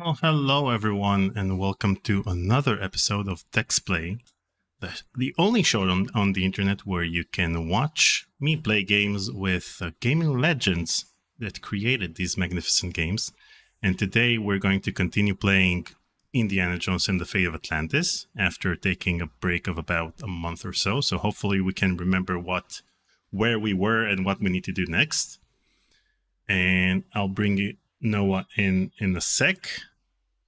Well, hello everyone, and welcome to another episode of TextPlay, the only show on the internet where you can watch me play games with gaming legends that created these magnificent games. And today we're going to continue playing Indiana Jones and the Fate of Atlantis after taking a break of about a month or so. So hopefully we can remember where we were and what we need to do next. And I'll bring Noah in a sec.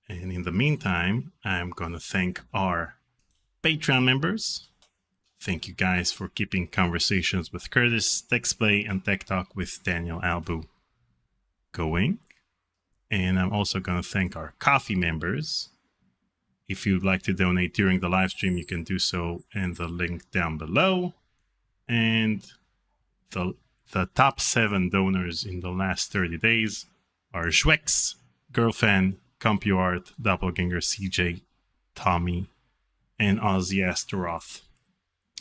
And in the meantime, I'm going to thank our Patreon members. Thank you guys for keeping conversations with Curtis, TextPlay, and Tech Talk with Daniel Albu going. And I'm also going to thank our coffee members. If you'd like to donate during the live stream, you can do so in the link down below. And the top 7 donors in the last 30 days are Schwex, Girlfan, CompuArt, Doppelganger CJ, Tommy, and Ozzy Astaroth.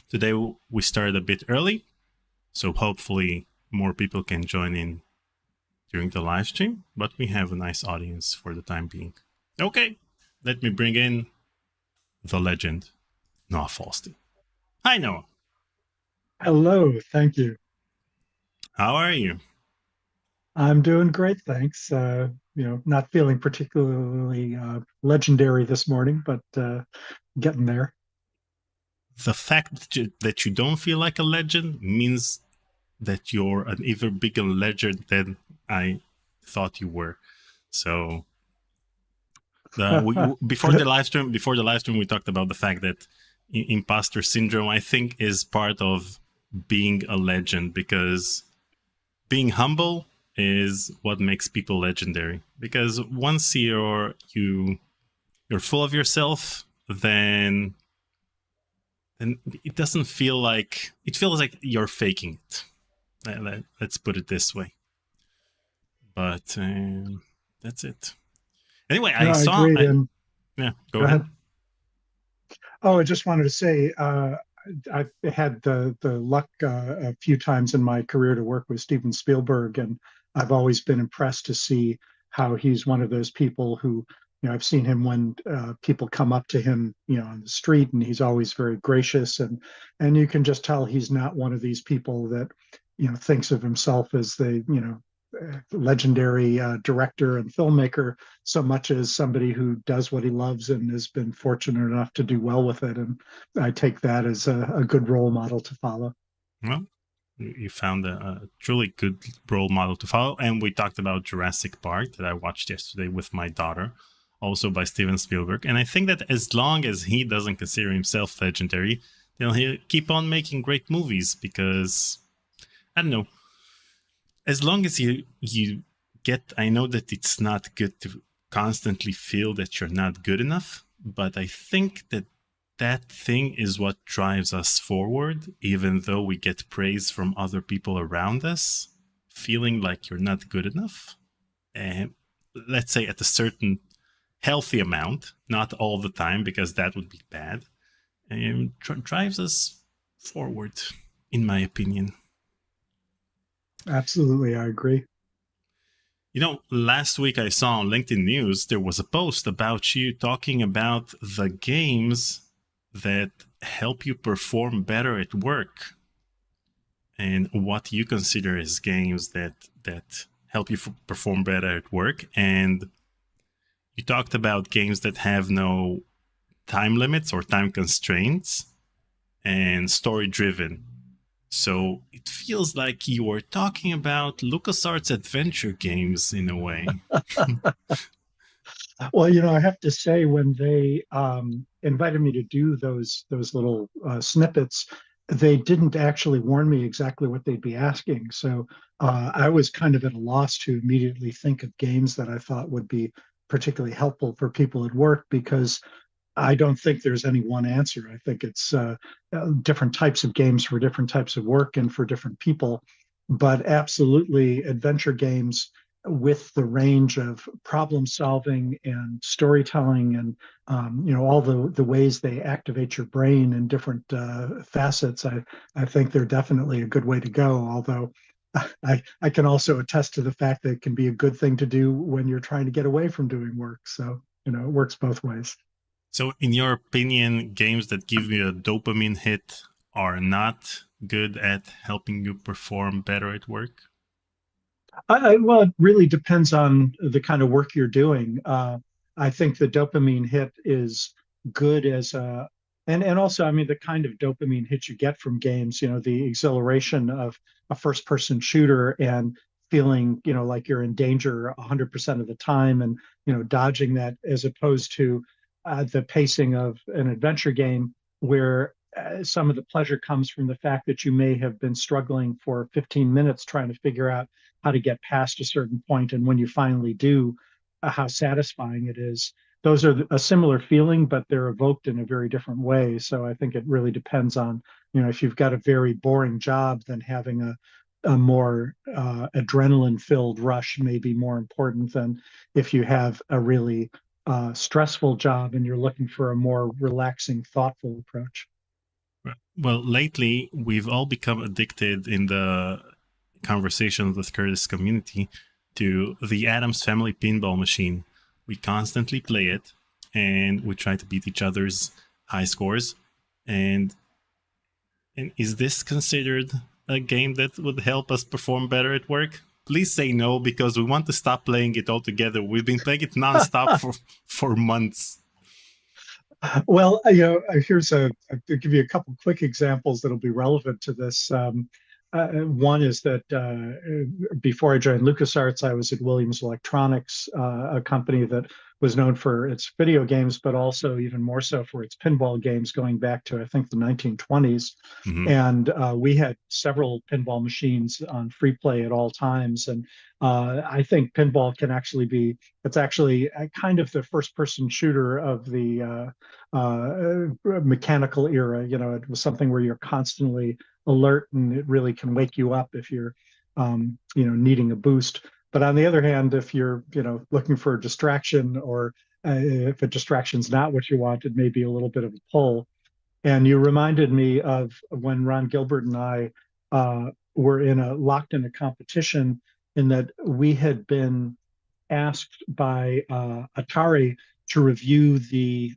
Today we started a bit early, so hopefully more people can join in during the live stream, but we have a nice audience for the time being. Okay, let me bring in the legend, Noah Falstein. Hi, Noah. Hello, thank you. How are you? I'm doing great, thanks. Not feeling particularly legendary this morning, but getting there. The fact that you don't feel like a legend means that you're an even bigger legend than I thought you were. So before the live stream, we talked about the fact that imposter syndrome, I think, is part of being a legend, because being humble is what makes people legendary. Because once you're full of yourself, then it doesn't feel like, it feels like you're faking it. Let's put it this way. But that's it. Anyway, No, I agree. Yeah, go ahead. Oh, I just wanted to say I've had the luck a few times in my career to work with Steven Spielberg, and I've always been impressed to see how he's one of those people who, I've seen him when people come up to him, on the street, and he's always very gracious, and you can just tell he's not one of these people that, thinks of himself as the, legendary director and filmmaker, so much as somebody who does what he loves and has been fortunate enough to do well with it. And I take that as a good role model to follow. Well, you found a truly good role model to follow. And we talked about Jurassic Park that I watched yesterday with my daughter, also by Steven Spielberg. And I think that as long as he doesn't consider himself legendary, then he'll keep on making great movies, because, I don't know, as long as you get, I know that it's not good to constantly feel that you're not good enough, but I think that thing is what drives us forward, even though we get praise from other people around us. Feeling like you're not good enough, and let's say at a certain healthy amount, not all the time, because that would be bad, and drives us forward, in my opinion. Absolutely, I agree. Last week I saw on LinkedIn News, there was a post about you talking about the games that help you perform better at work, and what you consider as games that help you perform better at work. And you talked about games that have no time limits or time constraints and story driven. So it feels like you were talking about LucasArts adventure games in a way. Well, I have to say, when they invited me to do those little snippets, they didn't actually warn me exactly what they'd be asking. So I was kind of at a loss to immediately think of games that I thought would be particularly helpful for people at work, because I don't think there's any one answer. I think it's different types of games for different types of work and for different people. But absolutely, adventure games with the range of problem solving and storytelling and all the ways they activate your brain in different facets. I think they're definitely a good way to go. Although I can also attest to the fact that it can be a good thing to do when you're trying to get away from doing work. So, it works both ways. So, in your opinion, games that give you a dopamine hit are not good at helping you perform better at work? Well, it really depends on the kind of work you're doing. I think the dopamine hit is good as a, and also, I mean, the kind of dopamine hit you get from games, the exhilaration of a first-person shooter and feeling, like you're in danger 100% of the time and, dodging that as opposed to the pacing of an adventure game where some of the pleasure comes from the fact that you may have been struggling for 15 minutes trying to figure out how to get past a certain point, and when you finally do, how satisfying it is. Those are a similar feeling, but they're evoked in a very different way. So I think it really depends on, if you've got a very boring job, then having a more adrenaline filled rush may be more important than if you have a really stressful job and you're looking for a more relaxing, thoughtful approach. Well, lately we've all become addicted in the conversations with Curtis community to the Adams Family pinball machine. We constantly play it and we try to beat each other's high scores. And is this considered a game that would help us perform better at work? Please say no, because we want to stop playing it altogether. We've been playing it nonstop for months. Well, I'll give you a couple quick examples that'll be relevant to this. One is that before I joined LucasArts, I was at Williams Electronics, a company that was known for its video games, but also even more so for its pinball games going back to, I think, the 1920s. Mm-hmm. And we had several pinball machines on free play at all times. And I think pinball can actually be, it's actually kind of the first person shooter of the mechanical era. It was something where you're constantly alert and it really can wake you up if you're needing a boost. But on the other hand, if you're looking for a distraction, or if a distraction's not what you want, it may be a little bit of a pull. And you reminded me of when Ron Gilbert and I were locked in a competition, in that we had been asked by Atari to review the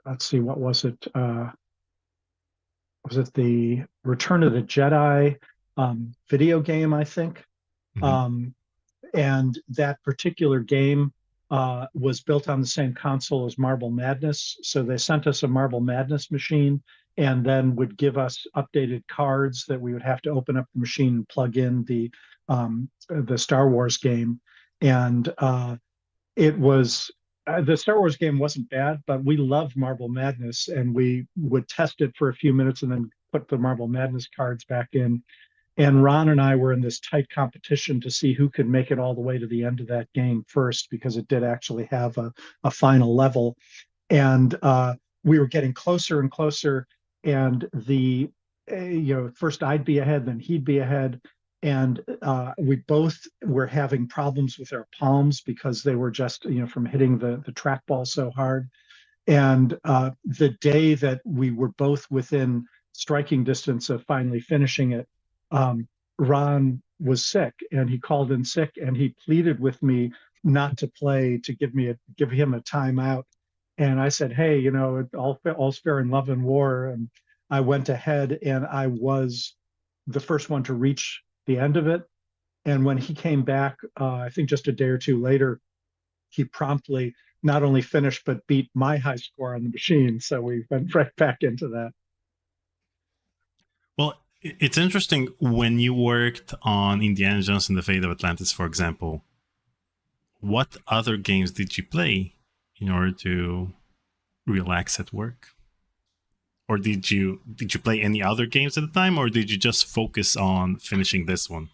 let's see, what was it? Was it the Return of the Jedi video game, I think? Mm-hmm. And that particular game was built on the same console as Marble Madness. So they sent us a Marble Madness machine and then would give us updated cards that we would have to open up the machine and plug in the Star Wars game. And it was the Star Wars game wasn't bad, but we loved Marble Madness, and we would test it for a few minutes and then put the Marble Madness cards back in. And Ron and I were in this tight competition to see who could make it all the way to the end of that game first, because it did actually have a final level. And we were getting closer and closer. And first I'd be ahead, then he'd be ahead. And we both were having problems with our palms because they were just, from hitting the trackball so hard. And the day that we were both within striking distance of finally finishing it, Ron was sick, and he called in sick, and he pleaded with me not to play, to give him a timeout. And I said, hey, all's fair in love and war. And I went ahead, and I was the first one to reach the end of it. And when he came back, I think just a day or two later, he promptly not only finished, but beat my high score on the machine. So we went right back into that. Well, it's interesting, when you worked on Indiana Jones and the Fate of Atlantis, for example, what other games did you play in order to relax at work? Or did you play any other games at the time, or did you just focus on finishing this one?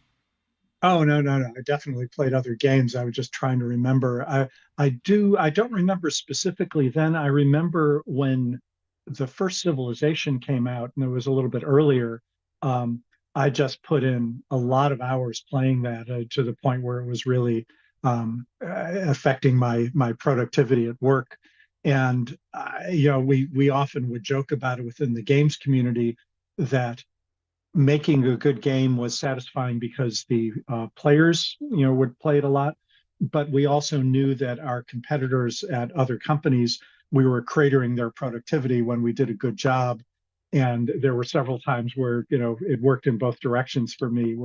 Oh, no. I definitely played other games. I was just trying to remember. I don't remember specifically then. I remember when the first Civilization came out, and it was a little bit earlier. I just put in a lot of hours playing that to the point where it was really affecting my productivity at work. And we often would joke about it within the games community that making a good game was satisfying because the players, would play it a lot. But we also knew that our competitors at other companies, we were cratering their productivity when we did a good job. And there were several times where, it worked in both directions for me.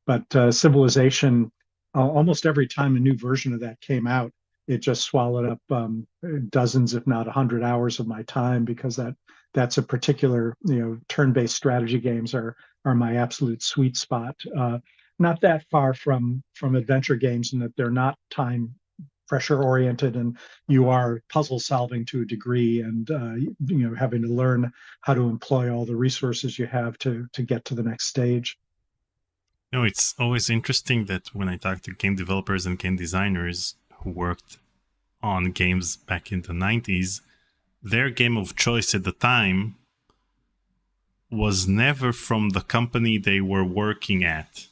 But Civilization, almost every time a new version of that came out, it just swallowed up dozens, if not 100 hours of my time, because that's a particular, turn-based strategy games are my absolute sweet spot. Not that far from adventure games in that they're not time pressure oriented, and you are puzzle solving to a degree, and having to learn how to employ all the resources you have to get to the next stage. No, it's always interesting that when I talk to game developers and game designers who worked on games back in the 90s, their game of choice at the time was never from the company they were working at.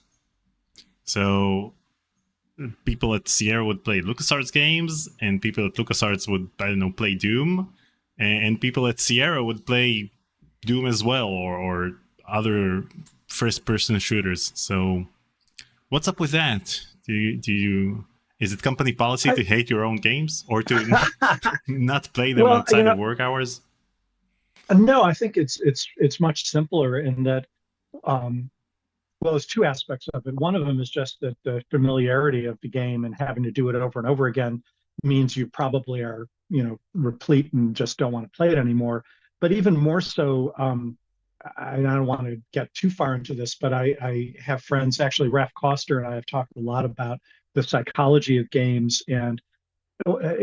So people at Sierra would play LucasArts games, and people at LucasArts would, I don't know, play Doom, and people at Sierra would play Doom as well, or other first-person shooters. So what's up with that? Do you is it company policy to hate your own games, or to not play them outside of work hours? No, I think it's much simpler in that. Well, there's two aspects of it. One of them is just that the familiarity of the game and having to do it over and over again means you probably are, replete and just don't want to play it anymore. But even more so, I don't want to get too far into this, but I have friends, actually, Raph Koster and I have talked a lot about the psychology of games and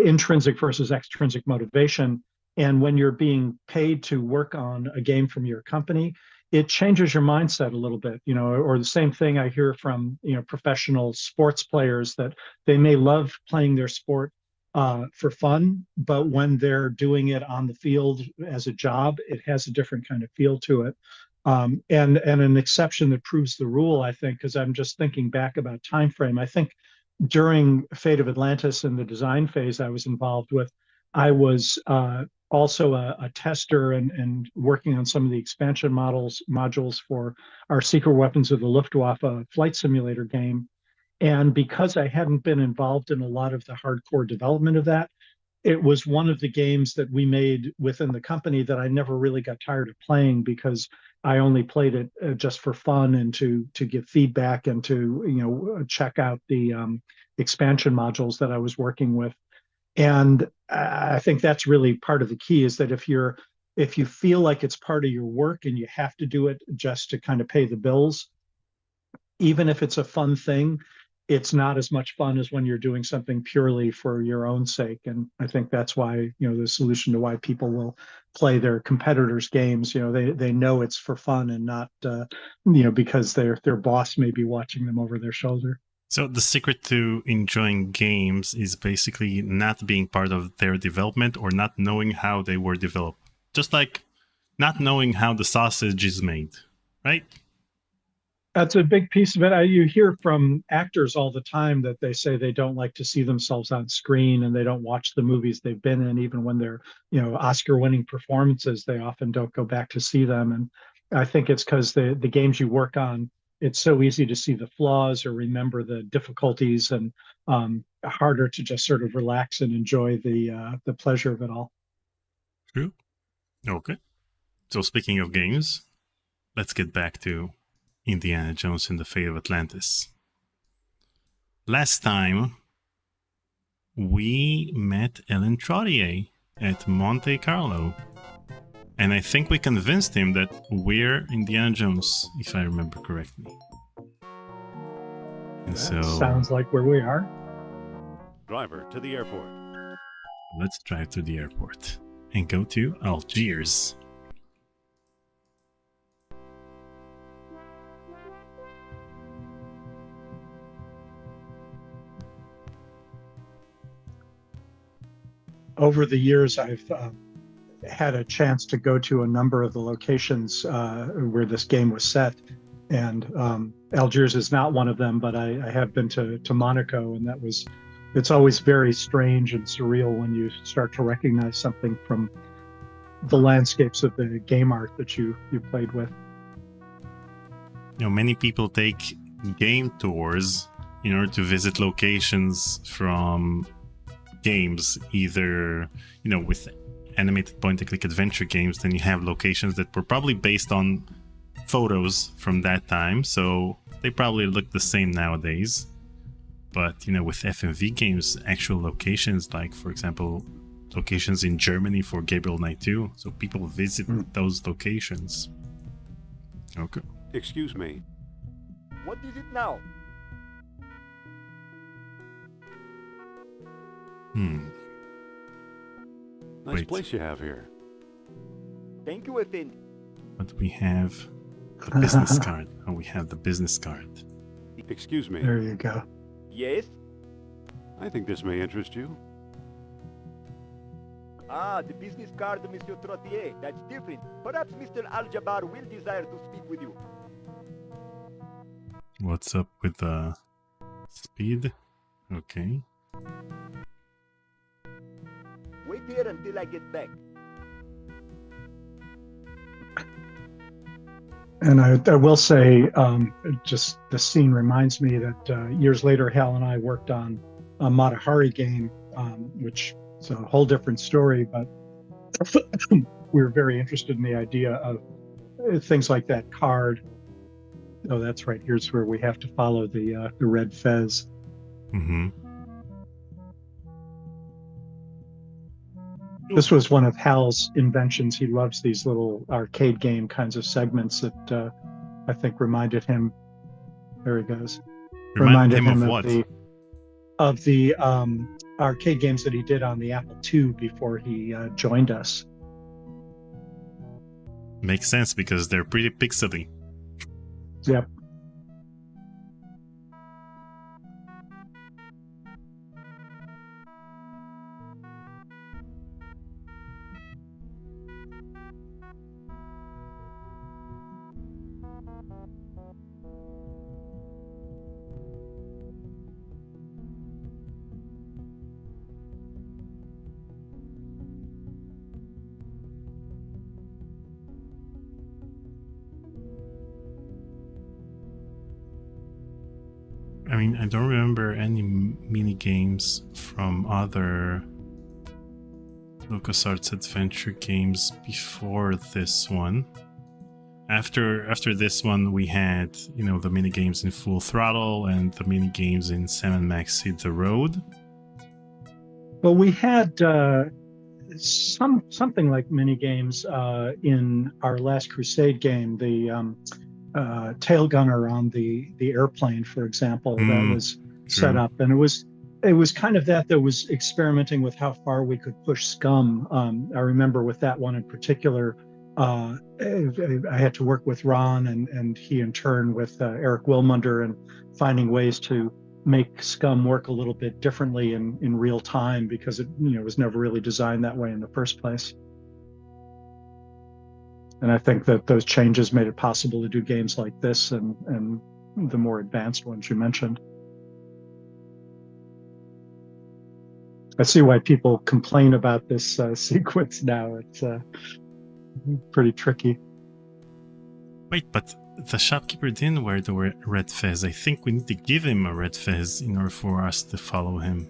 intrinsic versus extrinsic motivation. And when you're being paid to work on a game from your company, it changes your mindset a little bit, or the same thing I hear from, professional sports players, that they may love playing their sport for fun, but when they're doing it on the field as a job, it has a different kind of feel to it. And an exception that proves the rule, I think, because I'm just thinking back about time frame. I think during Fate of Atlantis and the design phase I was involved with, I was also a tester and working on some of the expansion modules for our Secret Weapons of the Luftwaffe flight simulator game. And because I hadn't been involved in a lot of the hardcore development of that, it was one of the games that we made within the company that I never really got tired of playing, because I only played it just for fun and to give feedback and to check out the expansion modules that I was working with. And I think that's really part of the key, is that if you feel like it's part of your work and you have to do it just to kind of pay the bills, even if it's a fun thing, it's not as much fun as when you're doing something purely for your own sake. And I think that's why, the solution to why people will play their competitors' games, they know it's for fun and not, because their boss may be watching them over their shoulder. So the secret to enjoying games is basically not being part of their development or not knowing how they were developed. Just like not knowing how the sausage is made, right? That's a big piece of it. You hear from actors all the time that they say they don't like to see themselves on screen, and they don't watch the movies they've been in, even when they're, Oscar-winning performances. They often don't go back to see them. And I think it's because the games you work on, it's so easy to see the flaws or remember the difficulties, and harder to just sort of relax and enjoy the pleasure of it all. True. Okay. So speaking of games, let's get back to Indiana Jones and the Fate of Atlantis. Last time, we met Ellen Trottier at Monte Carlo. And I think we convinced him that we're Indiana Jones, if I remember correctly. And so sounds like where we are. Driver to the airport. Let's drive to the airport and go to Algiers. Over the years, I've had a chance to go to a number of the locations where this game was set, and Algiers is not one of them, but I have been to Monaco, and it's always very strange and surreal when you start to recognize something from the landscapes of the game art that you played with. many people take game tours in order to visit locations from games, either, with animated point-and-click adventure games, then you have locations that were probably based on photos from that time, so they probably look the same nowadays. But, with FMV games, actual locations, like, for example, locations in Germany for Gabriel Knight 2, so people visit those locations. Okay. Excuse me. What is it now? Nice Wait. place you have here. Thank you, Effendi. But we have the business card. Oh, we have the business card. Excuse me. There you go. Yes? I think this may interest you. Ah, the business card, Monsieur Trottier. That's different. Perhaps Mr. Al-Jabbar will desire to speak with you. What's up with the speed? Okay. Wait here until I get back. And I will say, just the scene reminds me that years later, Hal and I worked on a Matahari game, which is a whole different story, but we were very interested in the idea of things like that card. Oh, that's right. Here's where we have to follow the red fez. Mm-hmm. This was one of Hal's inventions. He loves these little arcade game kinds of segments that I think reminded him. There he goes. Reminded him of what? Of the arcade games that he did on the Apple II before he joined us. Makes sense because they're pretty pixely. Yep. I mean, I don't remember any mini games from other LucasArts adventure games before this one. After this one, we had, the mini games in Full Throttle and the mini games in Sam & Max Hit the Road. Well, we had something like mini games in our Last Crusade game, the tail gunner on the airplane, for example, that was set up, and it was kind of that was experimenting with how far we could push scum. I remember with that one in particular, I had to work with Ron and he in turn with Eric Wilmunder, and finding ways to make scum work a little bit differently in real time, because it was never really designed that way in the first place. And I think that those changes made it possible to do games like this and the more advanced ones you mentioned. I see why people complain about this sequence now. It's pretty tricky. Wait, but the shopkeeper didn't wear the red fez. I think we need to give him a red fez in order for us to follow him.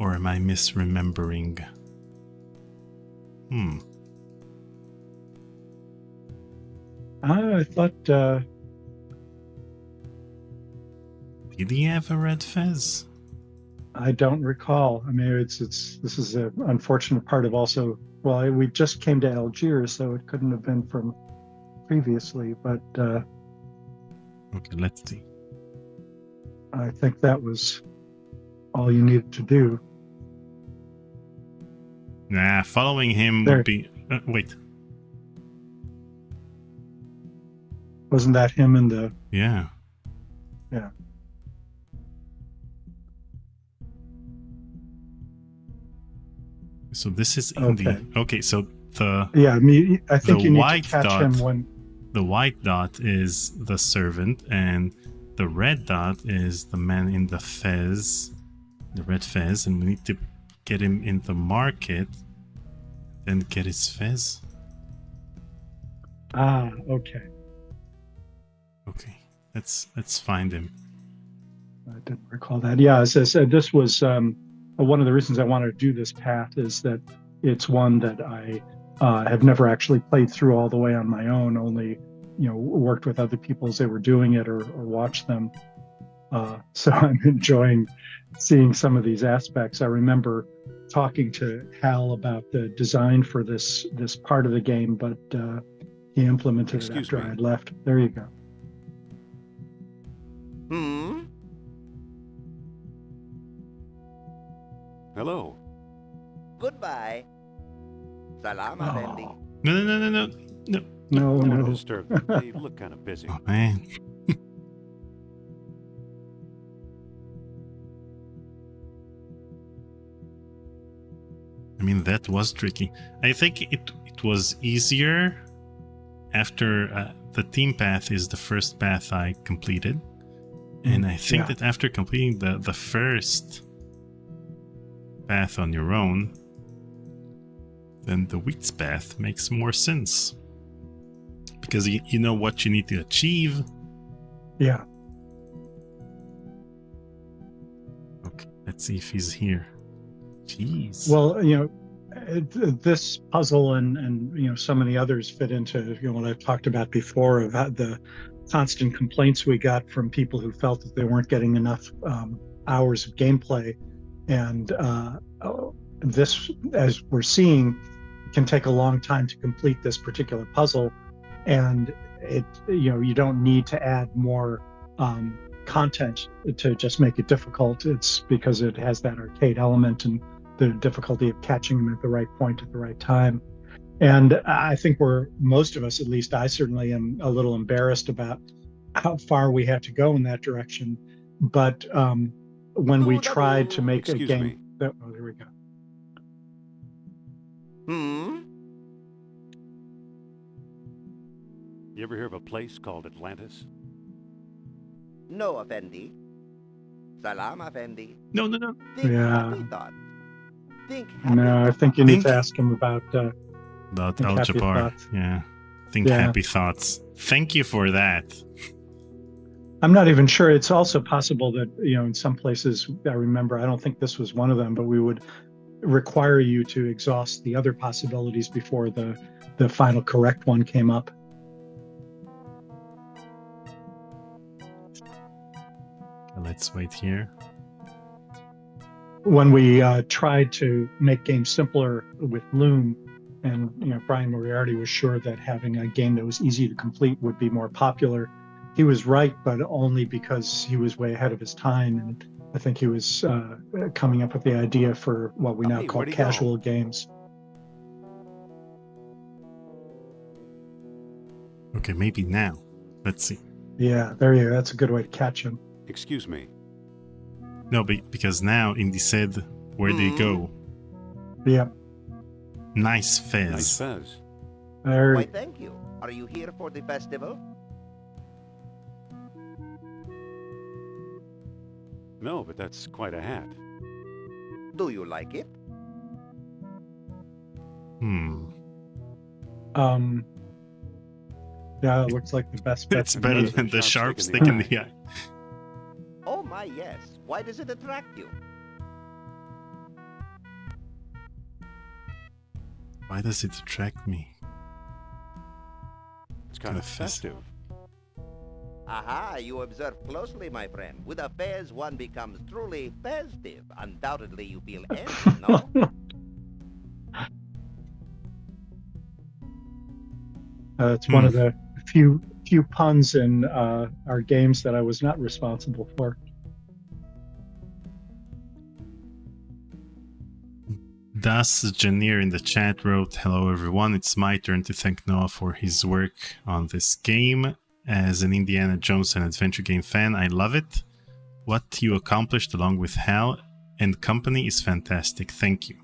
Or am I misremembering? I thought... Did he have a red fez? I don't recall. I mean, this is an unfortunate part of also... Well, we just came to Algiers, so it couldn't have been from previously, but... Okay, let's see. I think that was all you needed to do. Nah, following him There. would be... wait. Wasn't that him in the... Yeah. Yeah. So this is in Okay. the... Okay, so the... Yeah, I mean, I think The you need white to catch dot. him when... The white dot is the servant, and the red dot is the man in the fez, the red fez, and we need to get him in the market, then get his fez. Ah, okay. Okay, let's find him. I didn't recall that. Yeah, as I said, this was one of the reasons I wanted to do this path is that it's one that I have never actually played through all the way on my own, only, worked with other people as they were doing it or watched them. So I'm enjoying seeing some of these aspects. I remember talking to Hal about the design for this part of the game, but he implemented it after I had left. There you go. Hello. Goodbye. Salam, Effendi. No. Don't want No. to disturb them. They look kind of busy. Oh, man. I mean, that was tricky. I think it was easier after the team path is the first path I completed. And I think that after completing the first path on your own, then the Wheats path makes more sense. Because you know what you need to achieve. Yeah. Okay, let's see if he's here. Jeez. Well, this puzzle and some of the others fit into what I've talked about before of how the constant complaints we got from people who felt that they weren't getting enough hours of gameplay, and this, as we're seeing, can take a long time to complete this particular puzzle, and you don't need to add more content to just make it difficult. It's because it has that arcade element and the difficulty of catching them at the right point at the right time. And I think most of us, at least I certainly am, a little embarrassed about how far we have to go in that direction. But when we tried to make a game, there we go. You ever hear of a place called Atlantis? No, Effendi. Salam, Effendi. No. Think Yeah. happy thoughts. Think happy No, I think you need to ask him about About Think Al happy Jabbar. thoughts. Yeah. Think happy thoughts. Thank you for that. I'm not even sure. It's also possible that, in some places, I remember, I don't think this was one of them, but we would require you to exhaust the other possibilities before the final correct one came up. Let's wait here. When we tried to make games simpler with Loom, and Brian Moriarty was sure that having a game that was easy to complete would be more popular. He was right, but only because he was way ahead of his time, and I think he was coming up with the idea for what we now call casual games. Okay, maybe now. Let's see. Yeah, there you go. That's a good way to catch him. Excuse me. No, because now Indy said, where do you go? Yeah. Nice fez. Nice fez. Why, thank you. Are you here for the festival? No, but that's quite a hat. Do you like it? Yeah, it looks like the best bet. It's better than the sharp stick in the eye. Oh my, yes. Why does it attract you? Why does it attract me? It's kind of festive. Aha, you observe closely, my friend. With a fez, one becomes truly festive. Undoubtedly, you feel envy, no? It's one of the few puns in our games that I was not responsible for. Das Janir in the chat wrote, hello everyone, it's my turn to thank Noah for his work on this game. As an Indiana Jones and Adventure Game fan, I love it. What you accomplished along with Hal and company is fantastic. Thank you.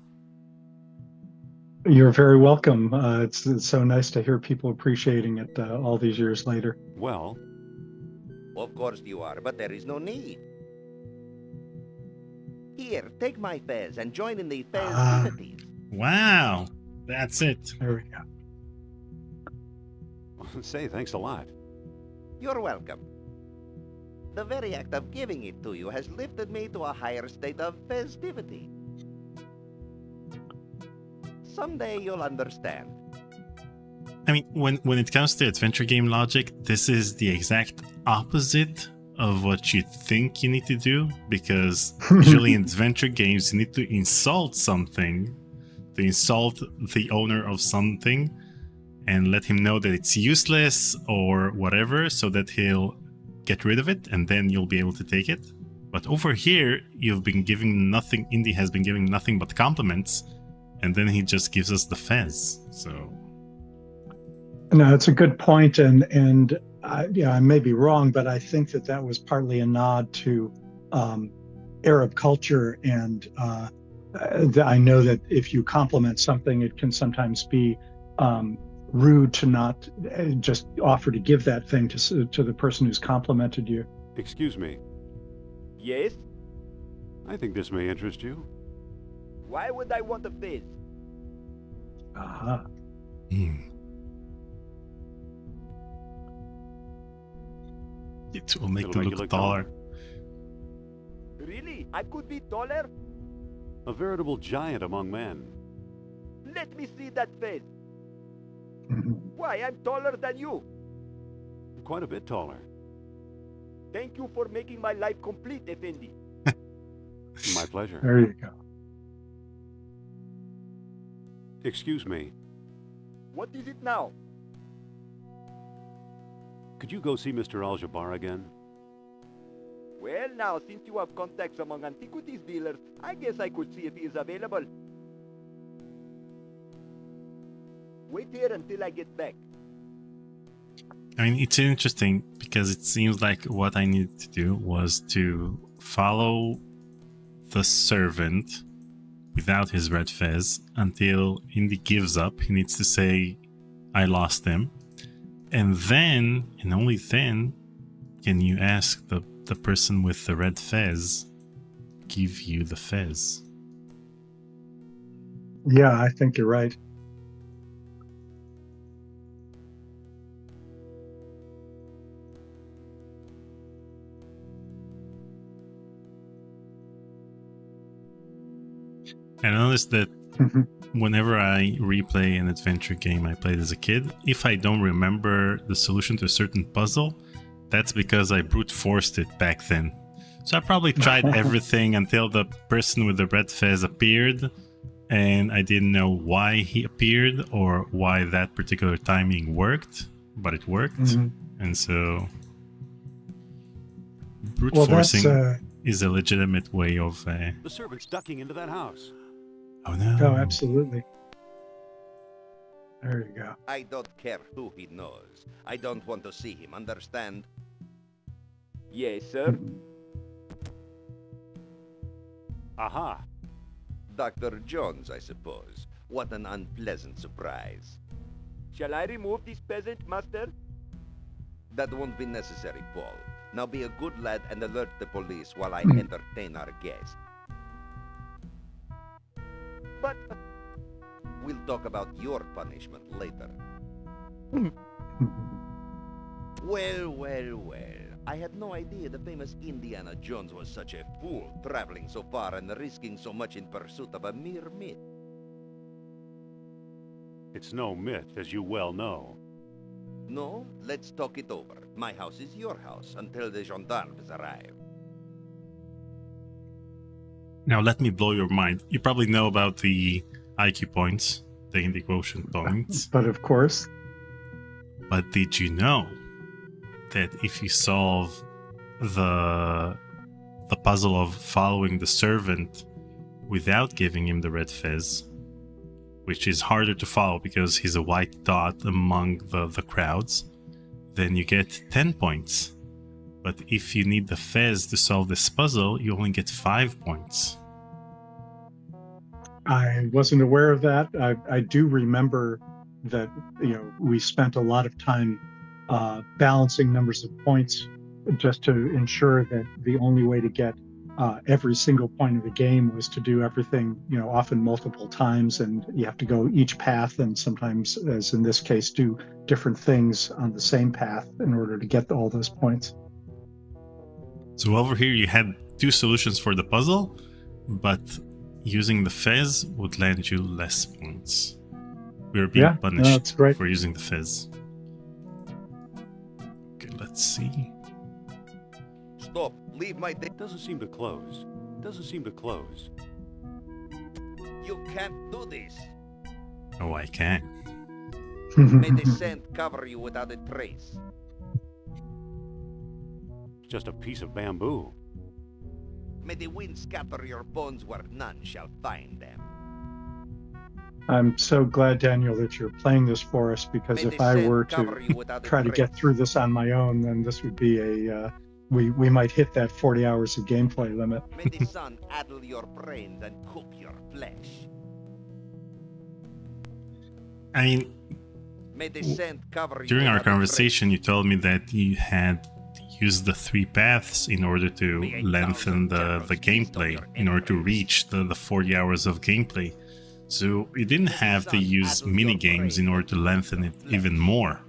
You're very welcome. It's so nice to hear people appreciating it all these years later. Well, of course you are, but there is no need. Here, take my fez and join in the festivities. Wow, that's it. There we go. say thanks a lot. You're welcome. The very act of giving it to you has lifted me to a higher state of festivity. Someday you'll understand. I mean, when it comes to adventure game logic, this is the exact opposite of what you think you need to do, because usually in adventure games you need to insult something, to insult the owner of something and let him know that it's useless or whatever, so that he'll get rid of it and then you'll be able to take it. But over here, you've been giving nothing, Indy has been giving nothing but compliments, and then he just gives us the fez. So no, it's a good point, and yeah, I may be wrong, but I think that was partly a nod to Arab culture, and I know that if you compliment something, it can sometimes be rude to not just offer to give that thing to the person who's complimented you. Excuse me. Yes? I think this may interest you. Why would I want a fez? Aha. It will make It'll them make you look look taller. Really? I could be taller? A veritable giant among men. Let me see that fez. Mhm. Why, I'm taller than you. Quite a bit taller. Thank you for making my life complete, Effendi. My pleasure. There you go. Excuse me. What is it now? Could you go see Mr. Al-Jabbar again? Well, now, since you have contacts among antiquities dealers, I guess I could see if he is available. Wait here until I get back. I mean, it's interesting because it seems like what I needed to do was to follow the servant without his red fez until Indy gives up. He needs to say, I lost him. And then, and only then, can you ask the person with the red fez give you the fez. Yeah, I think you're right. I noticed that whenever I replay an adventure game I played as a kid, if I don't remember the solution to a certain puzzle, that's because I brute forced it back then. So I probably tried everything until the person with the red fez appeared, and I didn't know why he appeared or why that particular timing worked, but it worked. And so brute forcing is a legitimate way of... The servant's ducking into that house. Oh no. Oh, absolutely. There you go. I don't care who he knows. I don't want to see him, understand? Yes, sir. Aha! Dr. Jones, I suppose. What an unpleasant surprise. Shall I remove this peasant, master? That won't be necessary, Paul. Now be a good lad and alert the police while I entertain our guest. But... We'll talk about your punishment later. Well. I had no idea the famous Indiana Jones was such a fool, traveling so far and risking so much in pursuit of a mere myth. It's no myth, as you well know. No? Let's talk it over. My house is your house until the gendarmes arrive. Now let me blow your mind. You probably know about the IQ points, the Indy quotient points. But of course. But did you know that if you solve the puzzle of following the servant without giving him the red fez, which is harder to follow because he's a white dot among the crowds, then you get 10 points. But if you need the fez to solve this puzzle, you only get 5 points. I wasn't aware of that. I do remember that, we spent a lot of time balancing numbers of points just to ensure that the only way to get every single point of the game was to do everything, often multiple times, and you have to go each path, and sometimes, as in this case, do different things on the same path in order to get all those points. So over here you had two solutions for the puzzle, but using the fez would land you less points. We were being punished for using the fez. Okay, let's see. Stop! Leave my... Doesn't seem to close. Doesn't seem to close. You can't do this. Oh, I can. May the sand cover you without a trace. It's just a piece of bamboo. May the wind scatter your bones where none shall find them. I'm so glad, Daniel, that you're playing this for us, because if I were to try to get through this on my own, then this would be a... we might hit that 40 hours of gameplay limit. May the sun addle your brains and cook your flesh. I mean, May the sand cover you during our without a conversation, you told me that you had used the three paths in order to lengthen the gameplay, in order to reach the 40 hours of gameplay. So you didn't have to use mini games in order to lengthen it even more.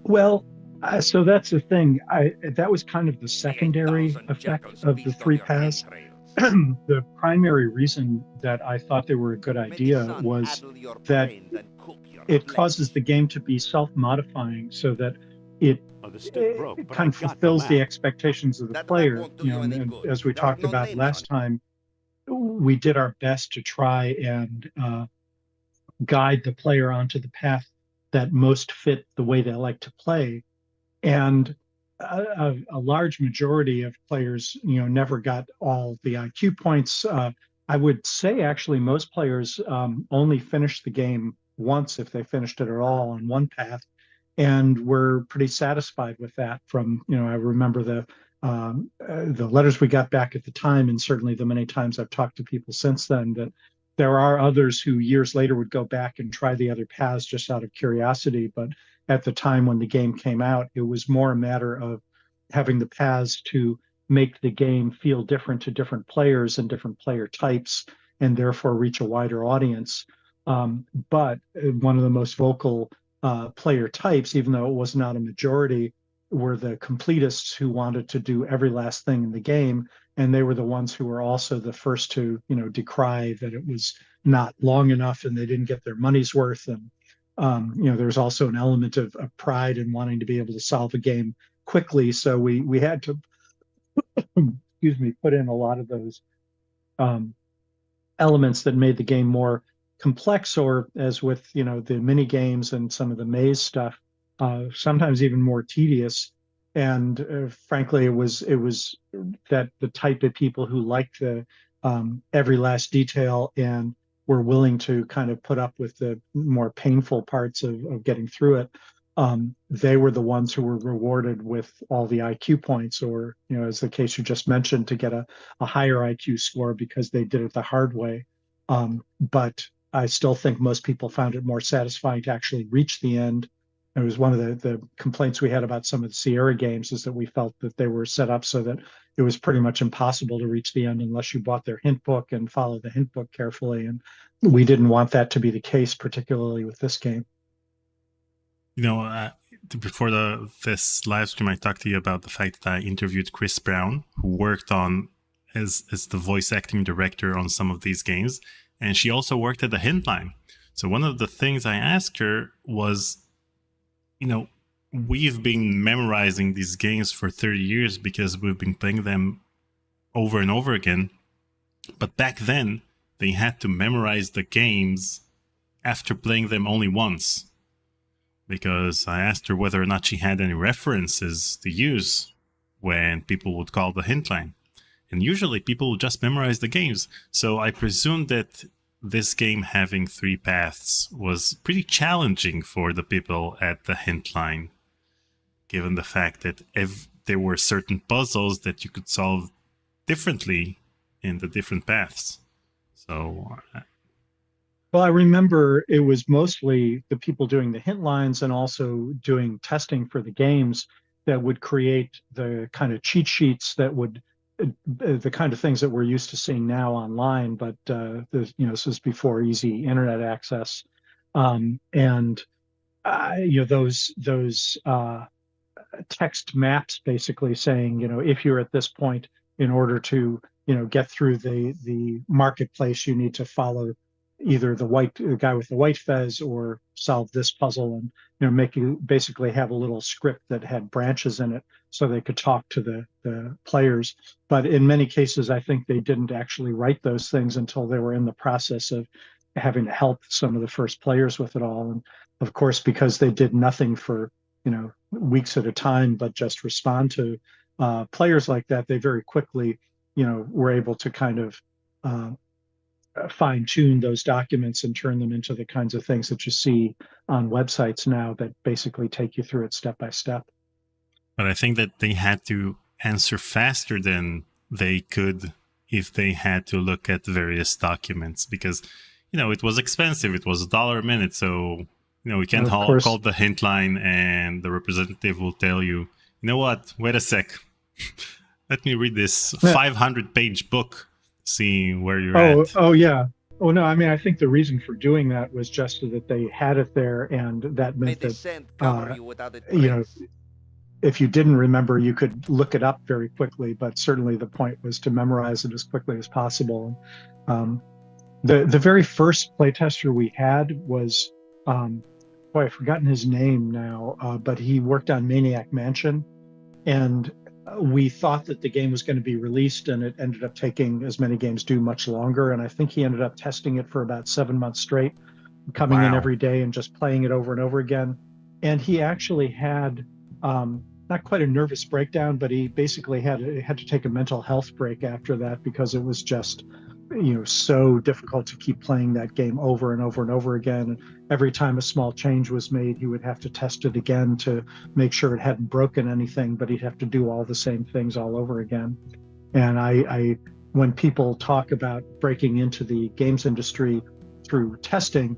Well, so that's the thing. That was kind of the secondary effect of the three paths. The primary reason that I thought they were a good idea was that it causes the game to be self-modifying, so that it kind of fulfills the expectations of the player. And as we talked about last time, we did our best to try and guide the player onto the path that most fit the way they like to play. And a large majority of players, never got all the IQ points. I would say actually most players only finished the game once, if they finished it at all, on one path, and were pretty satisfied with that. From I remember the letters we got back at the time, and certainly the many times I've talked to people since then, that there are others who years later would go back and try the other paths just out of curiosity. But at the time when the game came out, it was more a matter of having the paths to make the game feel different to different players and different player types, and therefore reach a wider audience. But one of the most vocal player types, even though it was not a majority, were the completists, who wanted to do every last thing in the game. And they were the ones who were also the first to, decry that it was not long enough and they didn't get their money's worth. And, there's also an element of pride in wanting to be able to solve a game quickly. So we had to, put in a lot of those elements that made the game more complex, or as with, the mini games and some of the maze stuff, sometimes even more tedious. And frankly, it was that the type of people who liked the every last detail and were willing to kind of put up with the more painful parts of getting through it, they were the ones who were rewarded with all the IQ points, or, as the case you just mentioned, to get a higher IQ score because they did it the hard way. But I still think most people found it more satisfying to actually reach the end. It was one of the complaints we had about some of the Sierra games, is that we felt that they were set up so that it was pretty much impossible to reach the end unless you bought their hint book and followed the hint book carefully. And we didn't want that to be the case, particularly with this game. Before this live stream, I talked to you about the fact that I interviewed Chris Brown, who worked on as the voice acting director on some of these games, and she also worked at the hint line. So one of the things I asked her was, we've been memorizing these games for 30 years because we've been playing them over and over again. But back then, they had to memorize the games after playing them only once. Because I asked her whether or not she had any references to use when people would call the hint line. And usually people would just memorize the games. So I presume that this game having three paths was pretty challenging for the people at the hint line, given the fact that there were certain puzzles that you could solve differently in the different paths. So, well, I remember it was mostly the people doing the hint lines and also doing testing for the games that would create the kind of cheat sheets that would the kind of things that we're used to seeing now online, but this is before easy internet access, and those text maps basically saying, if you're at this point, in order to get through the marketplace, you need to follow either the guy with the white fez or solve this puzzle, and make you basically have a little script that had branches in it so they could talk to the players. But in many cases, I think they didn't actually write those things until they were in the process of having to help some of the first players with it all. And of course, because they did nothing for weeks at a time, but just respond to players like that, they very quickly were able to kind of fine tune those documents and turn them into the kinds of things that you see on websites now that basically take you through it step by step. But I think that they had to answer faster than they could if they had to look at various documents, because it was expensive. It was $1 a minute, so we can't call the hint line and the representative will tell you, you know what, wait a sec, let me read this 500-page book, see where you're at. Oh, yeah. Oh, no, I mean, I think the reason for doing that was just so that they had it there, and that meant that, if you didn't remember, you could look it up very quickly, but certainly the point was to memorize it as quickly as possible. The very first playtester we had was, I've forgotten his name now, but he worked on Maniac Mansion, and we thought that the game was going to be released, and it ended up taking, as many games do, much longer. And I think he ended up testing it for about 7 months straight, coming in every day and just playing it over and over again. And he actually had not quite a nervous breakdown, but he basically had to take a mental health break after that, because it was just so difficult to keep playing that game over and over and over again. And every time a small change was made, he would have to test it again to make sure it hadn't broken anything, but he'd have to do all the same things all over again. And I when people talk about breaking into the games industry through testing,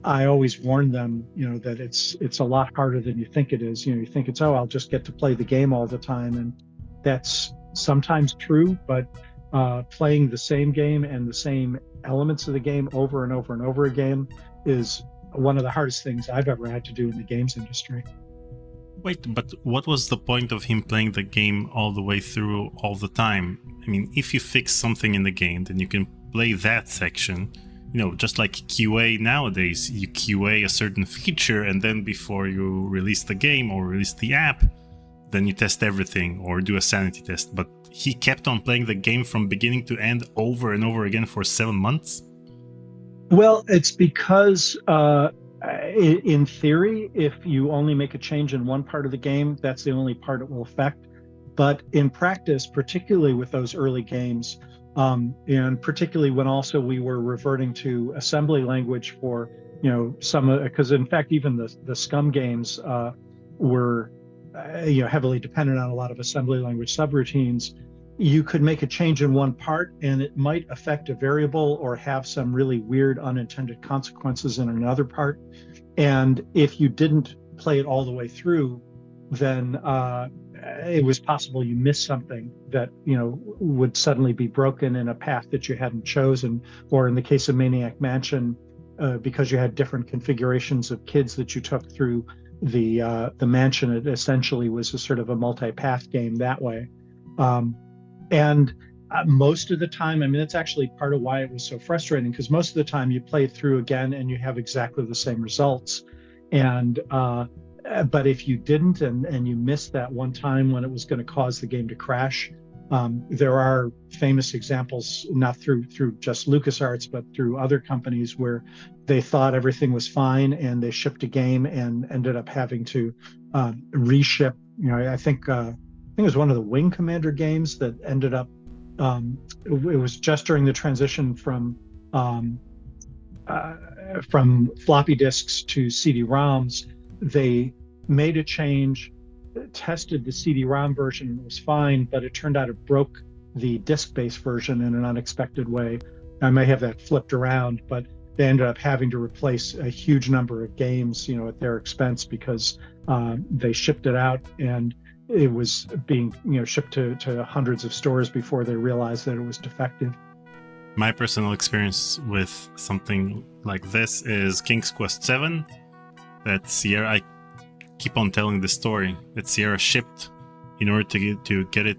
I always warn them, that it's a lot harder than you think it is. You think it's, I'll just get to play the game all the time, and that's sometimes true, but playing the same game and the same elements of the game over and over and over again is one of the hardest things I've ever had to do in the games industry. Wait, but what was the point of him playing the game all the way through all the time? I mean, if you fix something in the game, then you can play that section. Just like QA nowadays, you QA a certain feature, and then before you release the game or release the app, then you test everything or do a sanity test. But he kept on playing the game from beginning to end over and over again for 7 months? Well, it's because in theory, if you only make a change in one part of the game, that's the only part it will affect. But in practice, particularly with those early games, and particularly when also we were reverting to assembly language for, because in fact, even the Scum games were heavily dependent on a lot of assembly language subroutines. You could make a change in one part and it might affect a variable or have some really weird unintended consequences in another part. And if you didn't play it all the way through, then it was possible you missed something that would suddenly be broken in a path that you hadn't chosen. Or in the case of Maniac Mansion, because you had different configurations of kids that you took through the mansion, it essentially was a sort of a multi-path game that way. And most of the time, I mean, that's actually part of why it was so frustrating, because most of the time you play it through again and you have exactly the same results. And but if you didn't and you missed that one time when it was going to cause the game to crash, there are famous examples, not through just LucasArts, but through other companies where they thought everything was fine and they shipped a game and ended up having to reship. I think it was one of the Wing Commander games that ended up. It was just during the transition from floppy disks to CD-ROMs. They made a change, tested the CD-ROM version, and it was fine, but it turned out it broke the disk-based version in an unexpected way. I may have that flipped around, but they ended up having to replace a huge number of games, at their expense, because they shipped it out and it was being shipped to hundreds of stores before they realized that it was defective. My personal experience with something like this is King's Quest VII. That Sierra, I keep on telling the story, that Sierra shipped in order to get it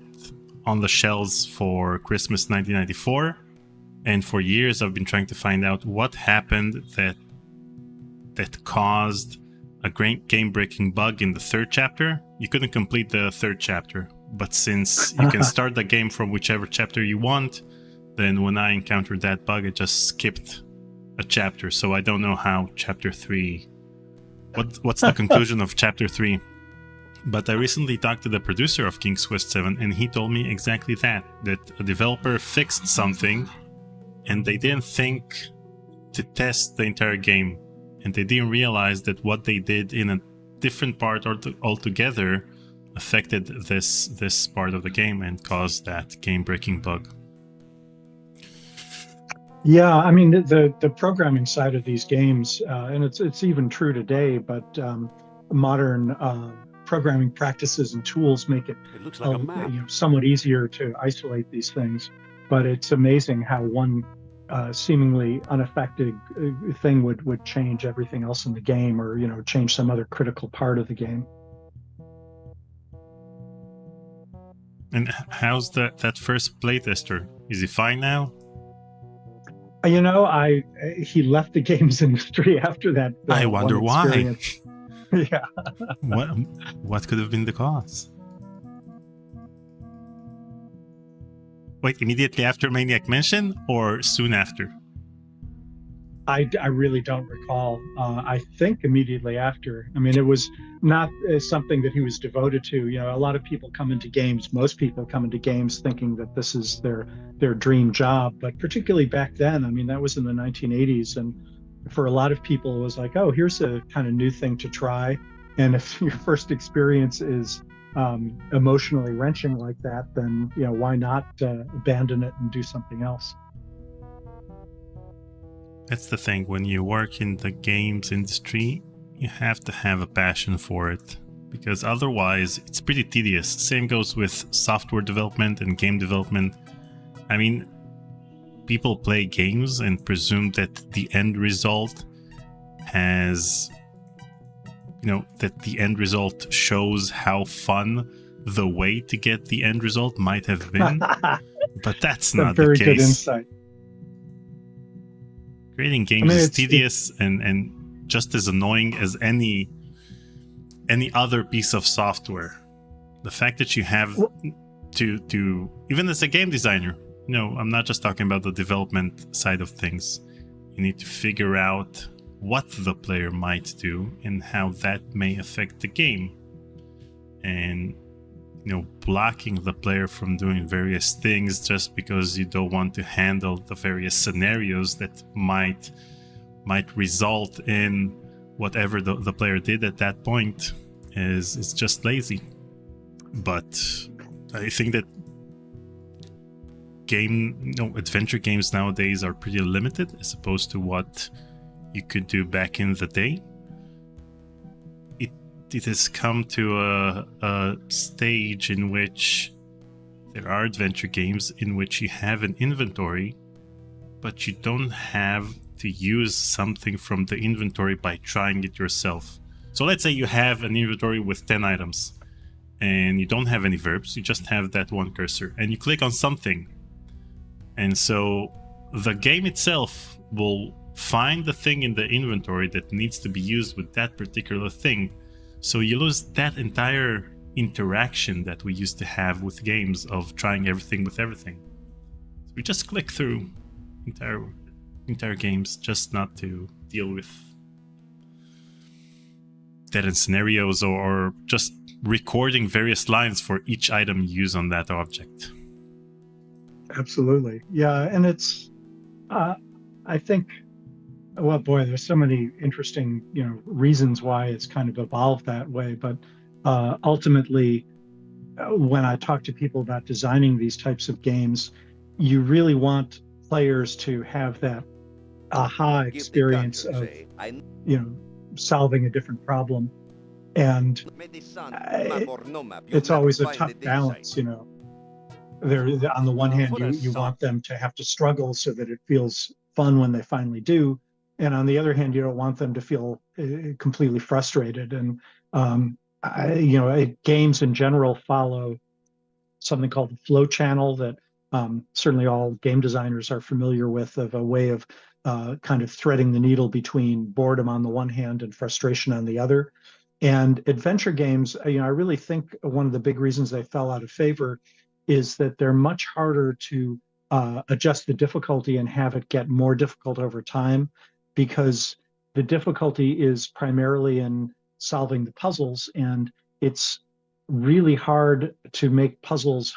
on the shelves for Christmas 1994. And for years I've been trying to find out what happened that caused a great game-breaking bug in the third chapter. You couldn't complete the third chapter, but since you can start the game from whichever chapter you want, then when I encountered that bug, it just skipped a chapter. So I don't know how chapter 3... What's the conclusion of chapter 3? But I recently talked to the producer of King's Quest VII, and he told me exactly that a developer fixed something, and they didn't think to test the entire game. And they didn't realize that what they did in a different part altogether affected this part of the game and caused that game-breaking bug. Yeah, I mean the programming side of these games, and it's even true today. But modern programming practices and tools make it It looks like a map. Somewhat easier to isolate these things. But it's amazing how one seemingly unaffected thing would change everything else in the game, or change some other critical part of the game. And how's that first playtester? Is he fine now? He left the games industry after that. I wonder why. Yeah. What could have been the cause? Wait, immediately after Maniac Mansion or soon after? I really don't recall. I think immediately after. I mean, it was not something that he was devoted to. A lot of people come into games, most people come into games thinking that this is their dream job. But particularly back then, I mean, that was in the 1980s. And for a lot of people, it was like, oh, here's a kind of new thing to try. And if your first experience is emotionally wrenching like that, then, why not abandon it and do something else? That's the thing. When you work in the games industry, you have to have a passion for it, because otherwise it's pretty tedious. Same goes with software development and game development. I mean, people play games and presume that the end result has, that the end result shows how fun the way to get the end result might have been. But that's not the case. Very good insight. Creating games is tedious and just as annoying as any other piece of software. The fact that you have to even as a game designer, I'm not just talking about the development side of things. You need to figure out what the player might do and how that may affect the game. And blocking the player from doing various things just because you don't want to handle the various scenarios that might result in whatever the player did at that point is just lazy. But I think that adventure games nowadays are pretty limited as opposed to what you could do back in the day. It has come to a stage in which there are adventure games in which you have an inventory, but you don't have to use something from the inventory by trying it yourself. So let's say you have an inventory with 10 items and you don't have any verbs, you just have that one cursor and you click on something. And so the game itself will find the thing in the inventory that needs to be used with that particular thing. So you lose that entire interaction that we used to have with games of trying everything with everything. So we just click through entire games just not to deal with dead-end scenarios or just recording various lines for each item you use on that object. Absolutely. Yeah, and it's I think, well, boy, there's so many interesting, reasons why it's kind of evolved that way. But ultimately, when I talk to people about designing these types of games, you really want players to have that aha experience of, solving a different problem. And May the sun, I- map or no map, you'll it's always a never find tough the dig balance, site. you know. On the one hand, Put a you sign. want them to have to struggle so that it feels fun when they finally do, and on the other hand, you don't want them to feel completely frustrated. And games in general follow something called the flow channel that certainly all game designers are familiar with, of a way of kind of threading the needle between boredom on the one hand and frustration on the other. And adventure games, I really think one of the big reasons they fell out of favor is that they're much harder to adjust the difficulty and have it get more difficult over time, because the difficulty is primarily in solving the puzzles, and it's really hard to make puzzles,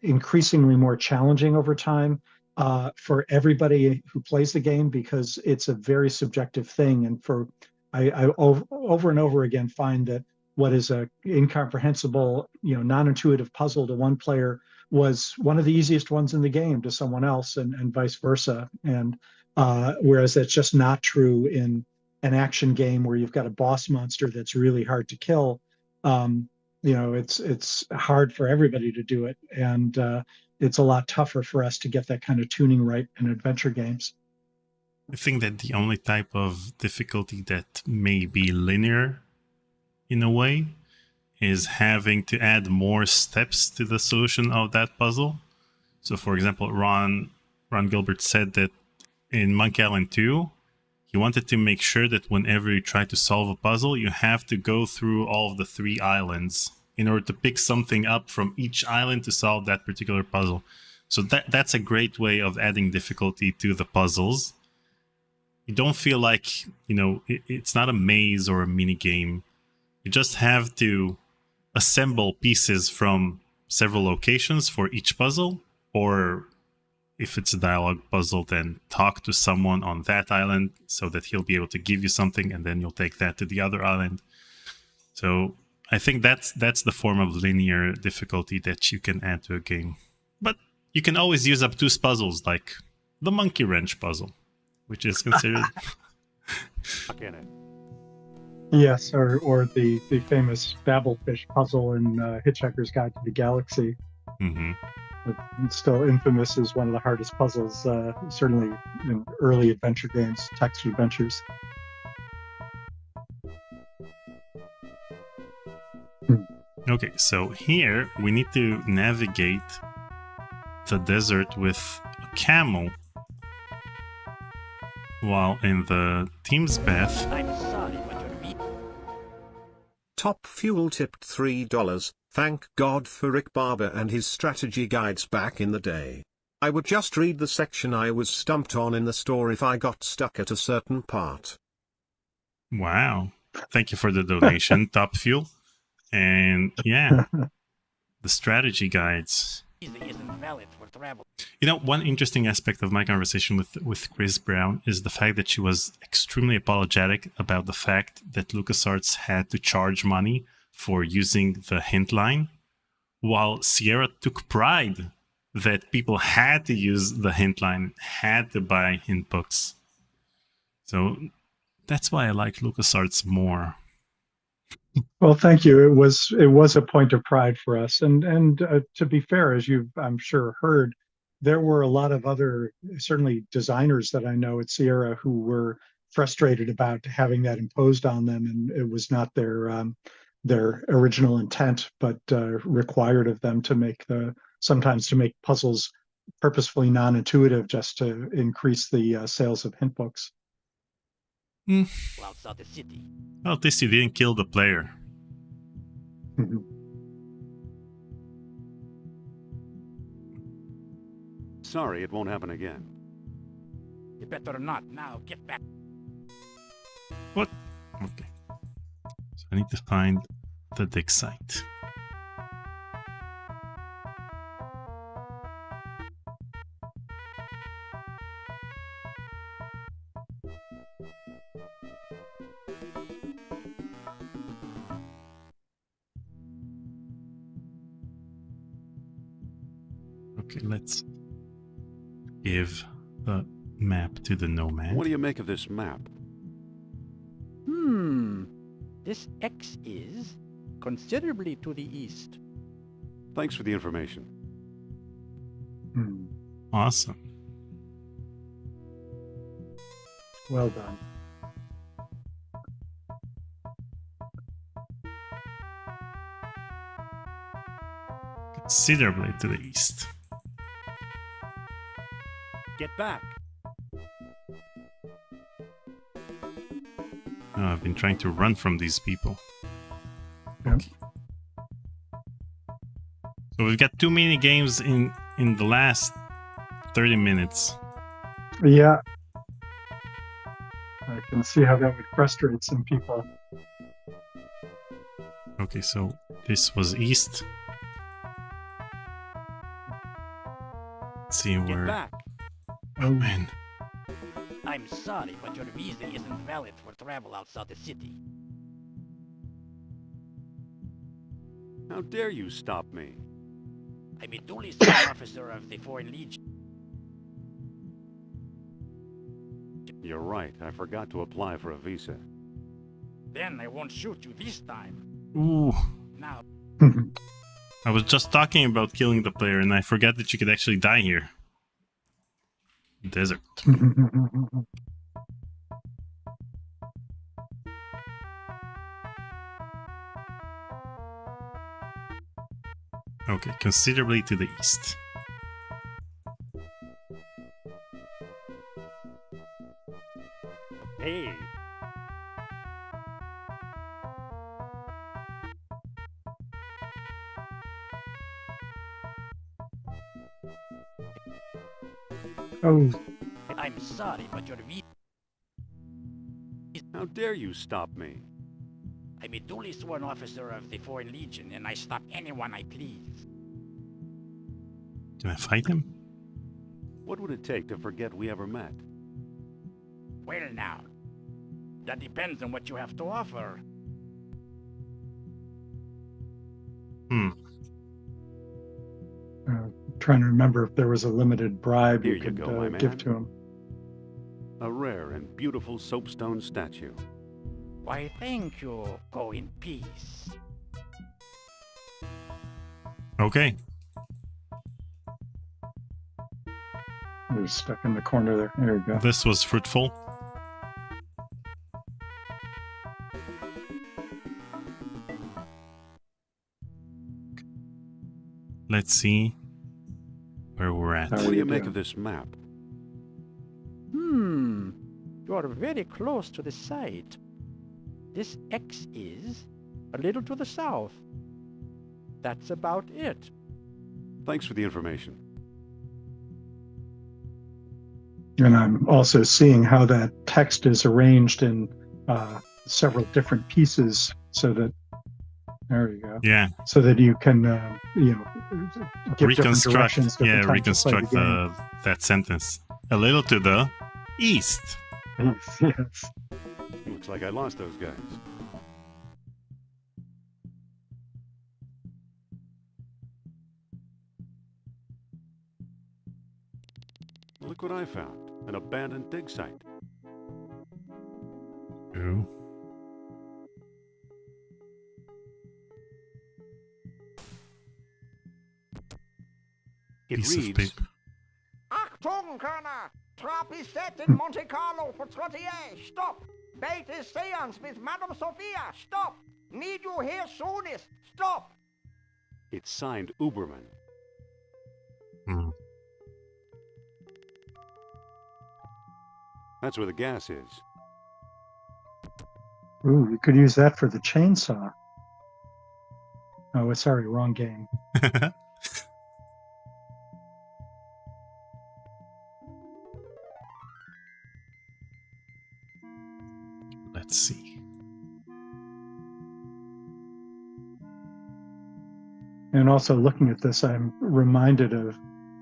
increasingly more challenging over time for everybody who plays the game, because it's a very subjective thing. And I over and over again find that what is a incomprehensible, non-intuitive puzzle to one player was one of the easiest ones in the game to someone else, and vice versa. And whereas that's just not true in an action game where you've got a boss monster that's really hard to kill. It's hard for everybody to do it, and it's a lot tougher for us to get that kind of tuning right in adventure games. I think that the only type of difficulty that may be linear in a way is having to add more steps to the solution of that puzzle. So for example, Ron Gilbert said that in Monkey Island 2, he wanted to make sure that whenever you try to solve a puzzle, you have to go through all of the 3 islands in order to pick something up from each island to solve that particular puzzle. So that's a great way of adding difficulty to the puzzles. You don't feel like, it's not a maze or a mini game. You just have to assemble pieces from several locations for each puzzle, or if it's a dialogue puzzle, then talk to someone on that island so that he'll be able to give you something, and then you'll take that to the other island. So I think that's the form of linear difficulty that you can add to a game. But you can always use obtuse puzzles like the monkey wrench puzzle, which is considered... Stuck in it. Yes, or the famous Babelfish puzzle in Hitchhiker's Guide to the Galaxy. Mm-hmm. It's still infamous as one of the hardest puzzles, certainly in early adventure games, text adventures. Okay, so here we need to navigate the desert with a camel, while in the team's path, I'm sorry, but you're Top Fuel tipped $3. Thank God for Rick Barber and his strategy guides back in the day. I would just read the section I was stumped on in the store if I got stuck at a certain part. wow, thank you for the donation, Top Fuel. And yeah, the strategy guides. isn't valid for travel. One interesting aspect of my conversation with Chris Brown is the fact that she was extremely apologetic about the fact that LucasArts had to charge money for using the hint line, while Sierra took pride that people had to use the hint line, had to buy hint books. So that's why I like LucasArts more. Well, thank you. It was a point of pride for us, and to be fair, as you've I'm sure heard, there were a lot of other, certainly designers that I know at Sierra, who were frustrated about having that imposed on them, and it was not their original intent, but required of them to sometimes to make puzzles purposefully non-intuitive just to increase the sales of hint books. Outside the city. Well, at least you didn't kill the player. Sorry, it won't happen again. You better not. Now, get back. What? Okay. So I need to find the dig site. Okay, let's give the map to the nomad. What do you make of this map? This X is considerably to the east. Thanks for the information. Hmm. Awesome. Well done. Considerably to the east. Get back. Oh, I've been trying to run from these people. Yep. So we've got too many games in the last 30 minutes. Yeah. I can see how that would frustrate some people. Okay, so this was east. Let's see Get where. back. Oh man. I'm sorry, but your visa isn't valid for travel outside the city. How dare you stop me? I'm a duly sworn officer of the Foreign Legion. You're right, I forgot to apply for a visa. Then I won't shoot you this time. Ooh. Now, I was just talking about killing the player and I forgot that you could actually die here. Desert. Okay, considerably to the east. Hey! Oh, I'm sorry, but your visa... How dare you stop me? I'm a duly sworn officer of the Foreign Legion, and I stop anyone I please. Can I fight him? What would it take to forget we ever met? Well now, that depends on what you have to offer. trying to remember if there was a limited bribe Here you you could go, my give man. to him. A rare and beautiful soapstone statue. Why, thank you. Go in peace. Okay. He was stuck in the corner there. There you go. This was fruitful. Let's see where we're at. How What do you you make doing? of this map? You are very close to the site. This X is a little to the south. That's about it. Thanks for the information. And I'm also seeing how that text is arranged in several different pieces so that, there you go, Yeah, so that you can, give different directions. reconstruct. Different Yeah, times to play reconstruct the that sentence. A little to the east. game. Yes. Looks like I lost those guys. Look what I found. An abandoned dig site. Ooh. It Piece of reads, paper. Achtung, Colonel! Trap is set in Monte Carlo for 38. Stop! Bait is seance with Madame Sophia. Stop! Need you here soonest. Stop! it's signed Uberman. Hmm. That's where the gas is. Ooh, you could use that for the chainsaw. Oh, sorry, wrong game. Let's see. And also looking at this, I'm reminded of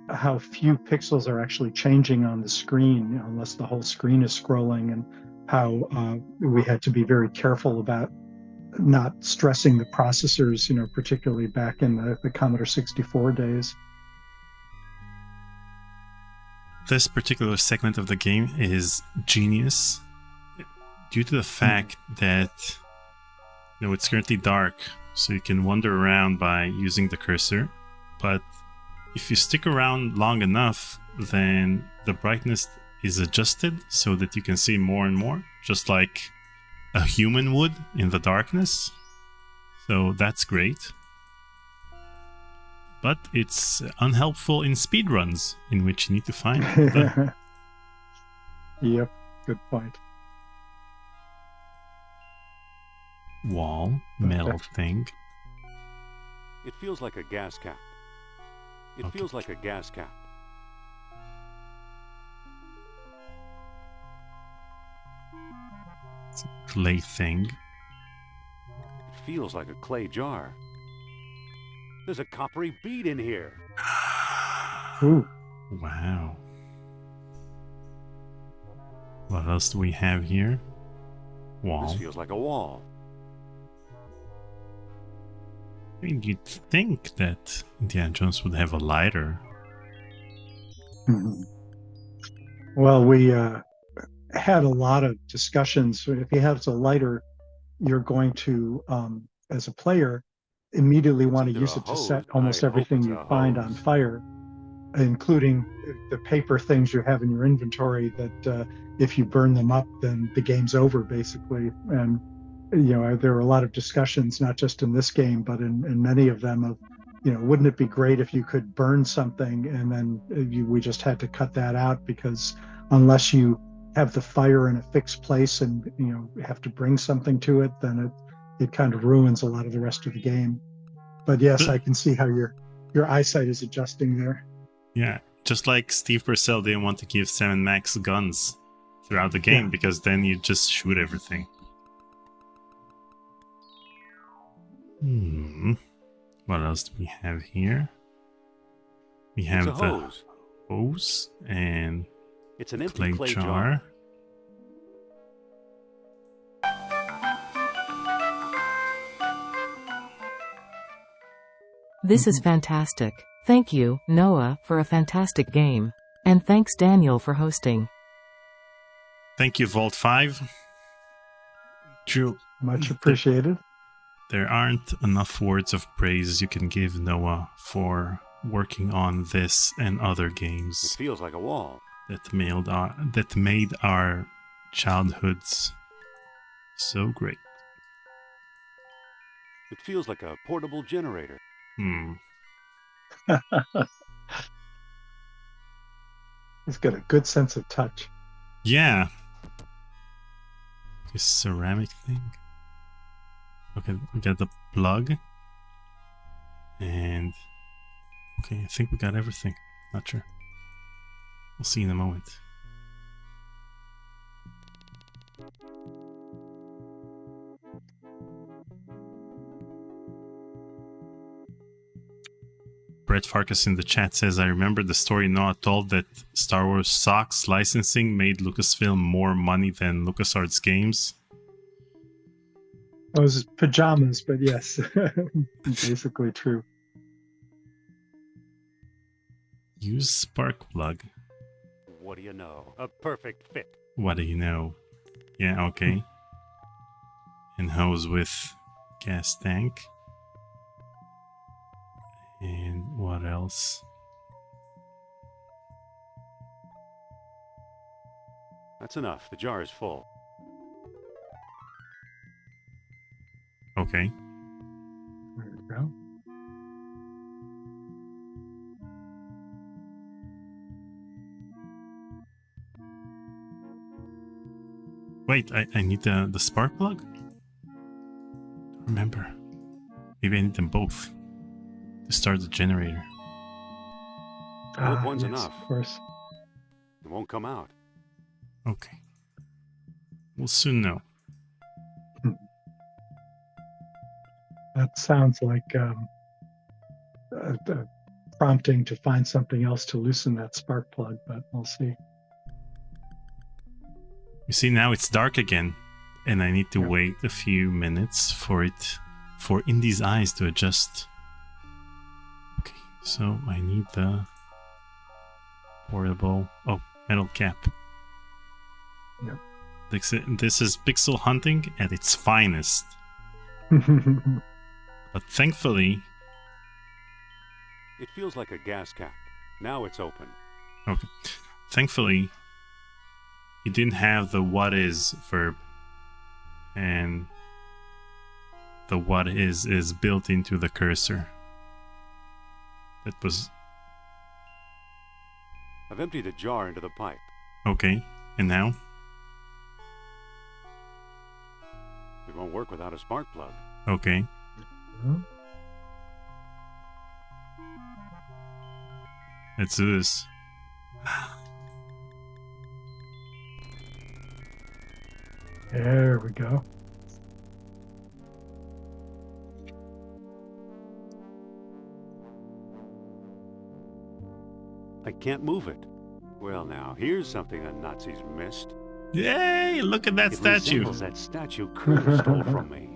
how few pixels are actually changing on the screen, unless the whole screen is scrolling, and how we had to be very careful about not stressing the processors, particularly back in the Commodore 64 days. This particular segment of the game is genius due to the fact that No, it's currently dark, so you can wander around by using the cursor. But if you stick around long enough, then the brightness is adjusted so that you can see more and more, just like a human would in the darkness. So that's great. But it's unhelpful in speedruns, in which you need to find the... Yep, good point. wall metal thing. It feels like a gas cap. It Okay. feels like a gas cap. It's a clay thing. It feels like a clay jar. There's a coppery bead in here. Ooh, Wow. What else do we have here? Wall. This feels like a wall. I mean, you'd think that Indiana Jones would have a lighter. mhm. Well, we had a lot of discussions. If you have a lighter, you're going to, as a player, immediately want to either use a it to hose. set almost I hope everything it's you a find on hose. fire, including the paper things you have in your inventory that if you burn them up, then the game's over, basically. And, you know, there were a lot of discussions, not just in this game, but in many of them of, you know, wouldn't it be great if you could burn something and then we just had to cut that out, because unless you have the fire in a fixed place and, you know, have to bring something to it, then it kind of ruins a lot of the rest of the game. But yes, I can see how your eyesight is adjusting there. Yeah, just like Steve Purcell didn't want to give Sam Max guns throughout the game, Yeah. because then you just shoot everything. What else do we have here? We have It's a the hose. hose and It's an empty clay clay jar. jar. This is fantastic. Thank you, Noah, for a fantastic game. And thanks Daniel for hosting. Thank you, Vault 5. Drew, Much appreciated. there aren't enough words of praise you can give Noah for working on this and other It games feels like a wall. that made our childhoods so great. It feels like a portable generator. He's got a good sense of touch. Yeah. This ceramic thing. Okay, we got the plug. And... okay, I think we got everything. Not sure. We'll see in a moment. Brett Farkas in the chat says, I remember the story Noah told that Star Wars socks licensing made Lucasfilm more money than LucasArts games. Those pajamas, but yes, basically true. Use spark plug. What do you know? A perfect fit. What do you know? Yeah, okay. And hose with gas tank. And what else? That's enough. The jar is full. Okay. There we go. Wait, I need the spark plug? Don't remember. Maybe I need them both to start the generator. I hope one's Yes, enough. of course. It won't come out. Okay. We'll soon know. That sounds like prompting to find something else to loosen that spark plug, but we'll see. You see, now it's dark again, and I need to Yeah. wait a few minutes for Indy's eyes to adjust. Okay, so I need the portable metal cap. Yep. This is pixel hunting at its finest. But thankfully, It feels like a gas cap. Now it's open. okay. Thankfully, you didn't have the what is verb, and the what is built into the cursor. That was I've emptied a jar into the pipe. okay. And now? It won't work without a spark plug. Okay. Let's do this. There we go. I can't move it. Well now, here's something the Nazis missed. Yay! Look at that It statue. resembles that statue Kerr stole from me.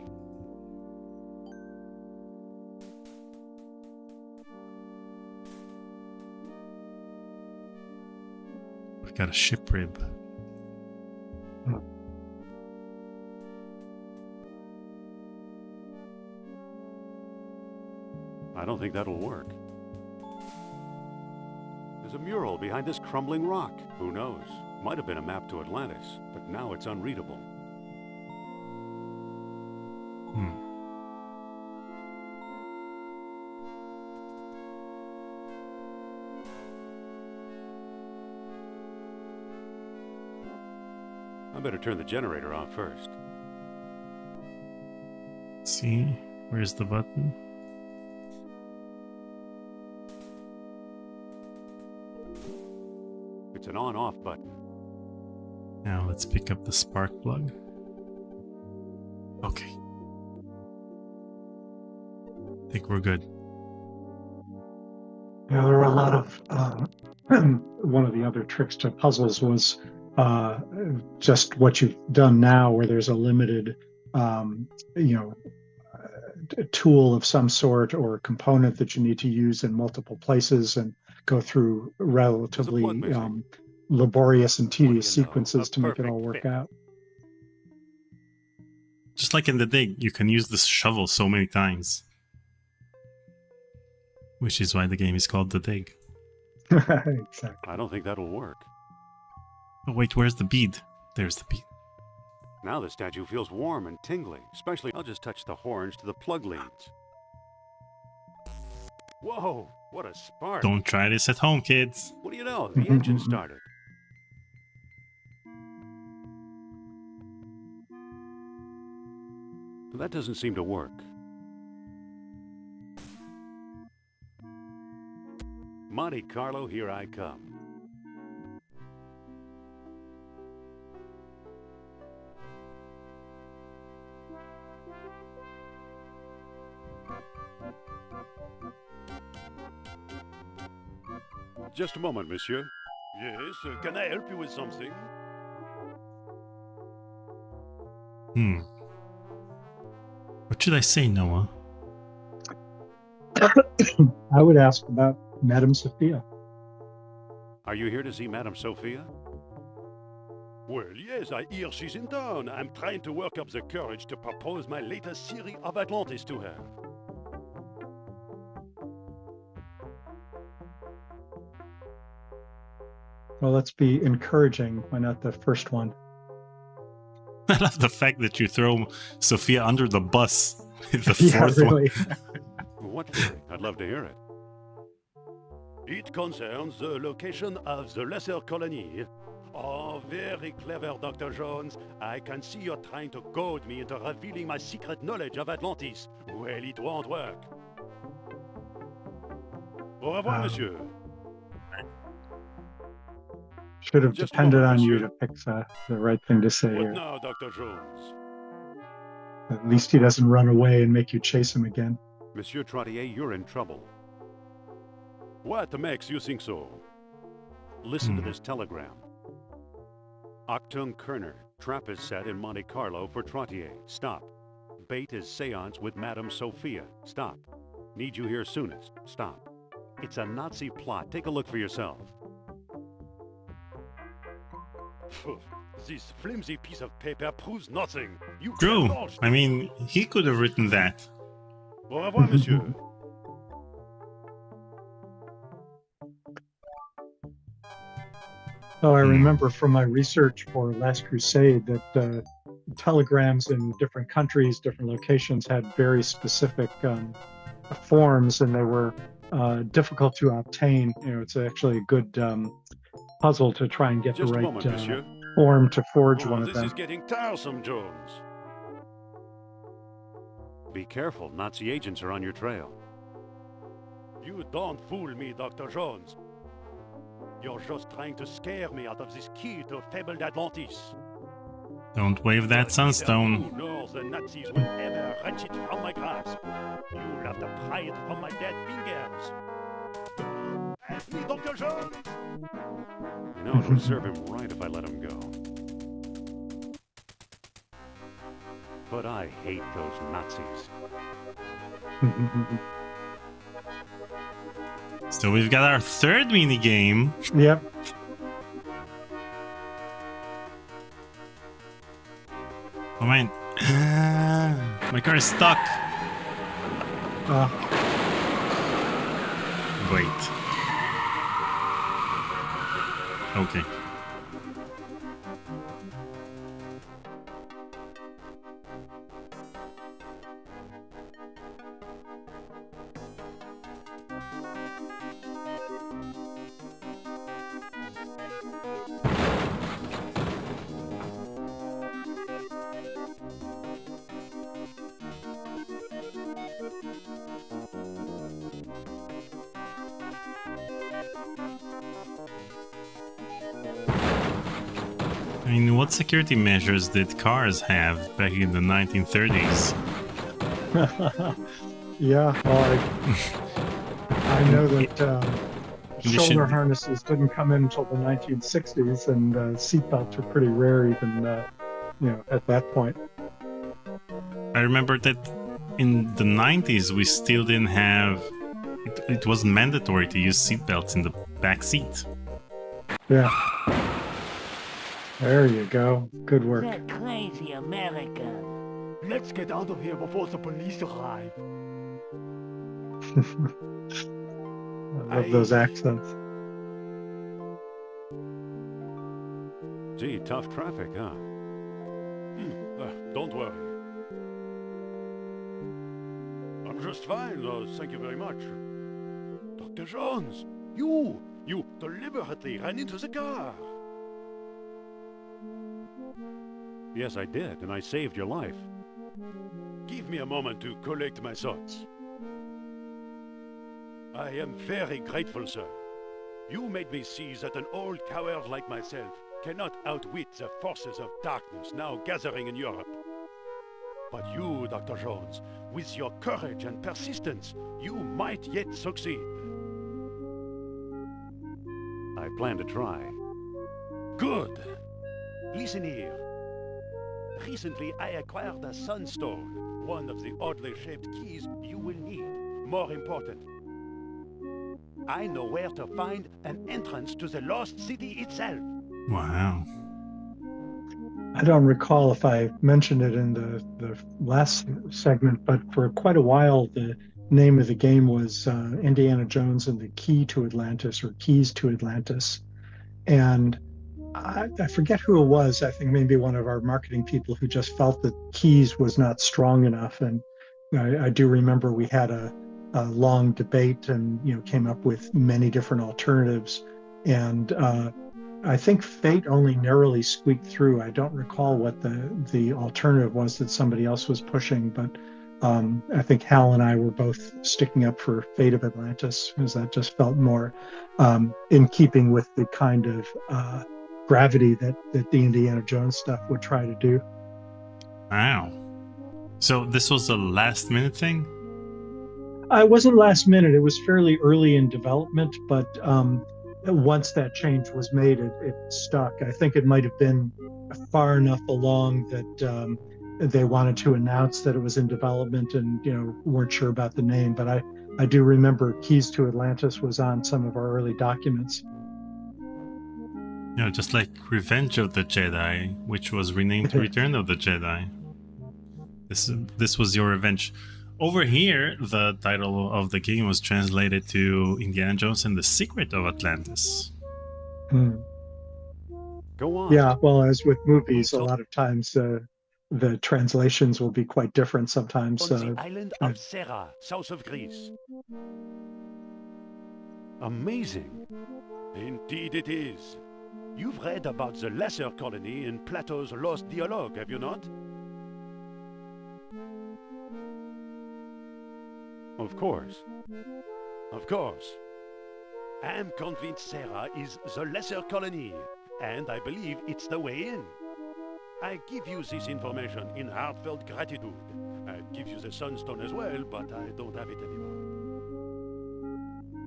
We got a ship rib. I don't think that'll work. There's a mural behind this crumbling rock. Who knows? Might have been a map to Atlantis, but now it's unreadable. I better turn the generator off first. See? Where's the button? It's an on-off button. Now let's pick up the spark plug. Okay. I think we're good. Yeah, there were a lot of one of the other tricks to puzzles was just what you've done now, where there's a limited, a tool of some sort or a component that you need to use in multiple places and go through relatively laborious and tedious sequences to make it all work out. Just like in the dig, you can use this shovel so many times. Which is why the game is called The Dig. Exactly. I don't think that'll work. Oh wait, where's the bead? There's the bead. Now the statue feels warm and tingly. Especially, I'll just touch the horns to the plug leads. Whoa, what a spark. Don't try this at home, kids. What do you know? The engine started. But that doesn't seem to work. Monte Carlo, here I come. Just a moment, monsieur. Yes, can I help you with something? What should I say, Noah? I would ask about Madame Sophia. Are you here to see Madame Sophia? Well, yes, I hear she's in town. I'm trying to work up the courage to propose my latest series of Atlantis to her. Well, let's be encouraging. Why not the first one? I love the fact that you throw Sophia under the bus. The Yeah, fourth really. What theory? I'd love to hear it. It concerns the location of the lesser colony. Oh, very clever, Dr. Jones. I can see you're trying to goad me into revealing my secret knowledge of Atlantis. Well, it won't work. Au revoir, monsieur. Should have Just a depended moment, on you monsieur. to pick the right thing to say What here. now, Dr. Jones? At least he doesn't run away and make you chase him again. Monsieur Trottier, you're in trouble. What makes you think so? Listen to this telegram. Octung Kerner, trap is set in Monte Carlo for Trottier. Stop. Bait is seance with Madame Sophia. Stop. Need you here soonest. Stop. It's a Nazi plot. Take a look for yourself. This flimsy piece of paper proves nothing. You True. cannot. I mean, he could have written that. Au revoir, monsieur. Oh, I remember from my research for Last Crusade that telegrams in different countries, different locations had very specific forms, and they were difficult to obtain. It's actually a good puzzle to try and get Just the a right moment, monsieur. form to forge Oh, one of this them. is getting tiresome, Jones. Be careful, Nazi agents are on your trail. You don't fool me, Dr. Jones. You're just trying to scare me out of this key to fabled Atlantis. Don't wave that Sunstone. Who knows the Nazis will ever wrench it from my grasp? You'll have to pry it from my dead fingers. Help me, Dr. Jones! You know, it would serve him right if I let him go. But I hate those Nazis. So we've got our third mini game. Yep. Oh man, my car is stuck. Wait. Okay. I mean, what security measures did cars have back in the 1930s? Yeah, well, I know that You shoulder should- harnesses didn't come in until the 1960s, and seatbelts were pretty rare even, at that point. I remember that in the 90s we still didn't have... It wasn't mandatory to use seatbelts in the back seat. Yeah. There you go. Good work. That crazy American. Let's get out of here before the police arrive. I love those accents. Gee, tough traffic, huh? Don't worry. I'm just fine, thank you very much. Dr. Jones, you deliberately ran into the car. Yes, I did, and I saved your life. Give me a moment to collect my thoughts. I am very grateful, sir. You made me see that an old coward like myself cannot outwit the forces of darkness now gathering in Europe. But you, Dr. Jones, with your courage and persistence, you might yet succeed. I plan to try. Good. Listen here. Recently, I acquired a Sunstone, one of the oddly shaped keys you will need. More important, I know where to find an entrance to the lost city itself. Wow. I don't recall if I mentioned it in the last segment, but for quite a while, the name of the game was Indiana Jones and the Key to Atlantis, or Keys to Atlantis. And I forget who it was. I think maybe one of our marketing people who just felt that keys was not strong enough. And I do remember we had a long debate and came up with many different alternatives. And I think Fate only narrowly squeaked through. I don't recall what the alternative was that somebody else was pushing, but I think Hal and I were both sticking up for Fate of Atlantis, because that just felt more in keeping with the kind of gravity that the Indiana Jones stuff would try to do. Wow. So this was a last minute thing? It wasn't last minute. It was fairly early in development, but once that change was made, it stuck. I think it might have been far enough along that they wanted to announce that it was in development and weren't sure about the name. But I do remember Keys to Atlantis was on some of our early documents. Yeah, just like Revenge of the Jedi, which was renamed Return of the Jedi. This was your revenge. Over here, the title of the game was translated to Indiana Jones and the Secret of Atlantis. Go on. Yeah, well, as with movies, a lot of times the translations will be quite different sometimes. On the island of Serra, south of Greece. Amazing. Indeed it is. You've read about the lesser colony in Plato's Lost Dialogue, have you not? Of course. Of course. I'm convinced Serra is the lesser colony, and I believe it's the way in. I give you this information in heartfelt gratitude. I'd give you the Sunstone as well, but I don't have it anymore.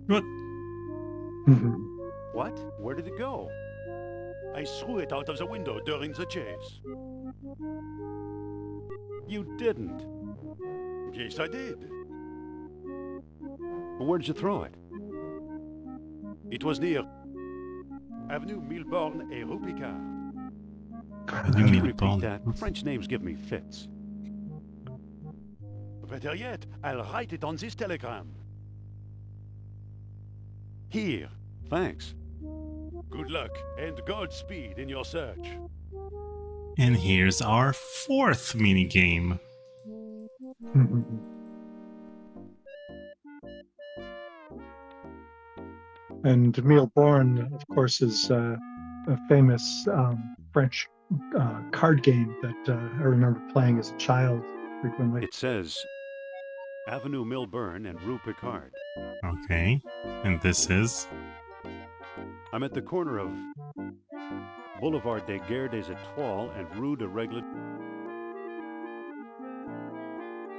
What? What? Where did it go? I threw it out of the window during the chase. You didn't. Yes, I did. Where did you throw it? It was near Avenue Milborne et Rue Picard. Let me repeat that. French names give me fits. Better yet, I'll write it on this telegram. Here. Thanks. Good luck and Godspeed in your search. And here's our fourth minigame. And Milborn, of course, is a famous French card game that I remember playing as a child frequently. It says Avenue Milburn and Rue Picard. Okay. And this is? I'm at the corner of Boulevard des Guerres des Étoiles and Rue de Règle.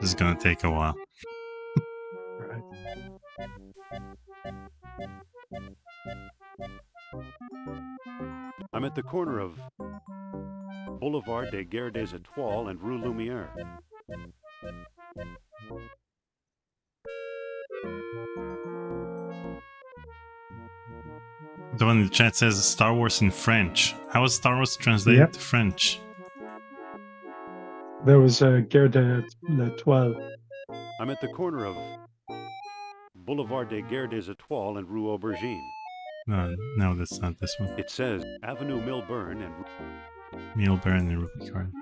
This is gonna take a while. Right. I'm at the corner of Boulevard des Guerres des Étoiles and Rue Lumière. The one in the chat says Star Wars in French. How is Star Wars translated to French? There was a Guerre de l'Étoile. I'm at the corner of Boulevard des Guerres des Étoiles and Rue Aubergine. No, that's not this one. It says Avenue Milburn and Milburn and Rue Picard.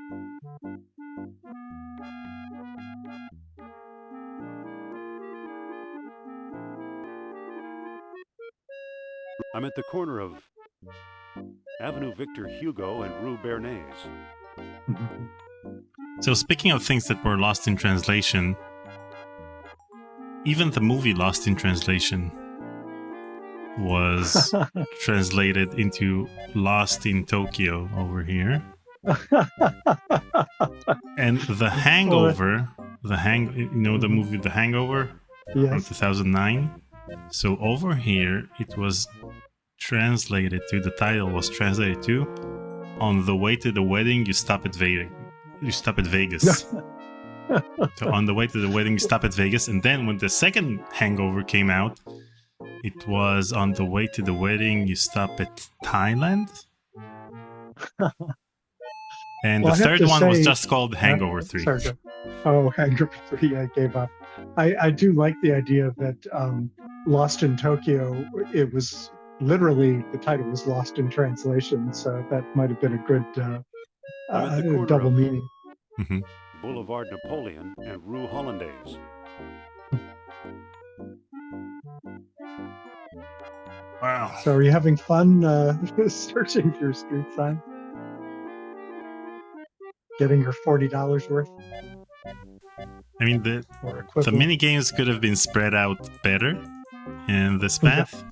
I'm at the corner of Avenue Victor Hugo and Rue Bernays. So speaking of things that were lost in translation, even the movie Lost in Translation was translated into Lost in Tokyo over here. And The Hangover, you know the movie The Hangover? Yes. From 2009? So over here, it was translated to, the title was translated to, On the Way to the Wedding, You Stop at Vegas. So on the way to the wedding, you stop at Vegas. And then when the second Hangover came out, it was On the Way to the Wedding, You Stop at Thailand. And the third one was just called Hangover 3. Hangover 3, I gave up. I do like the idea that Lost in Tokyo, it was literally, the title was Lost in Translation, so that might have been a good double meaning. Mm-hmm. Boulevard Napoleon and Rue Hollandaise. Wow. So are you having fun searching for your street sign? Getting your $40 worth? I mean, the mini games could have been spread out better in this path.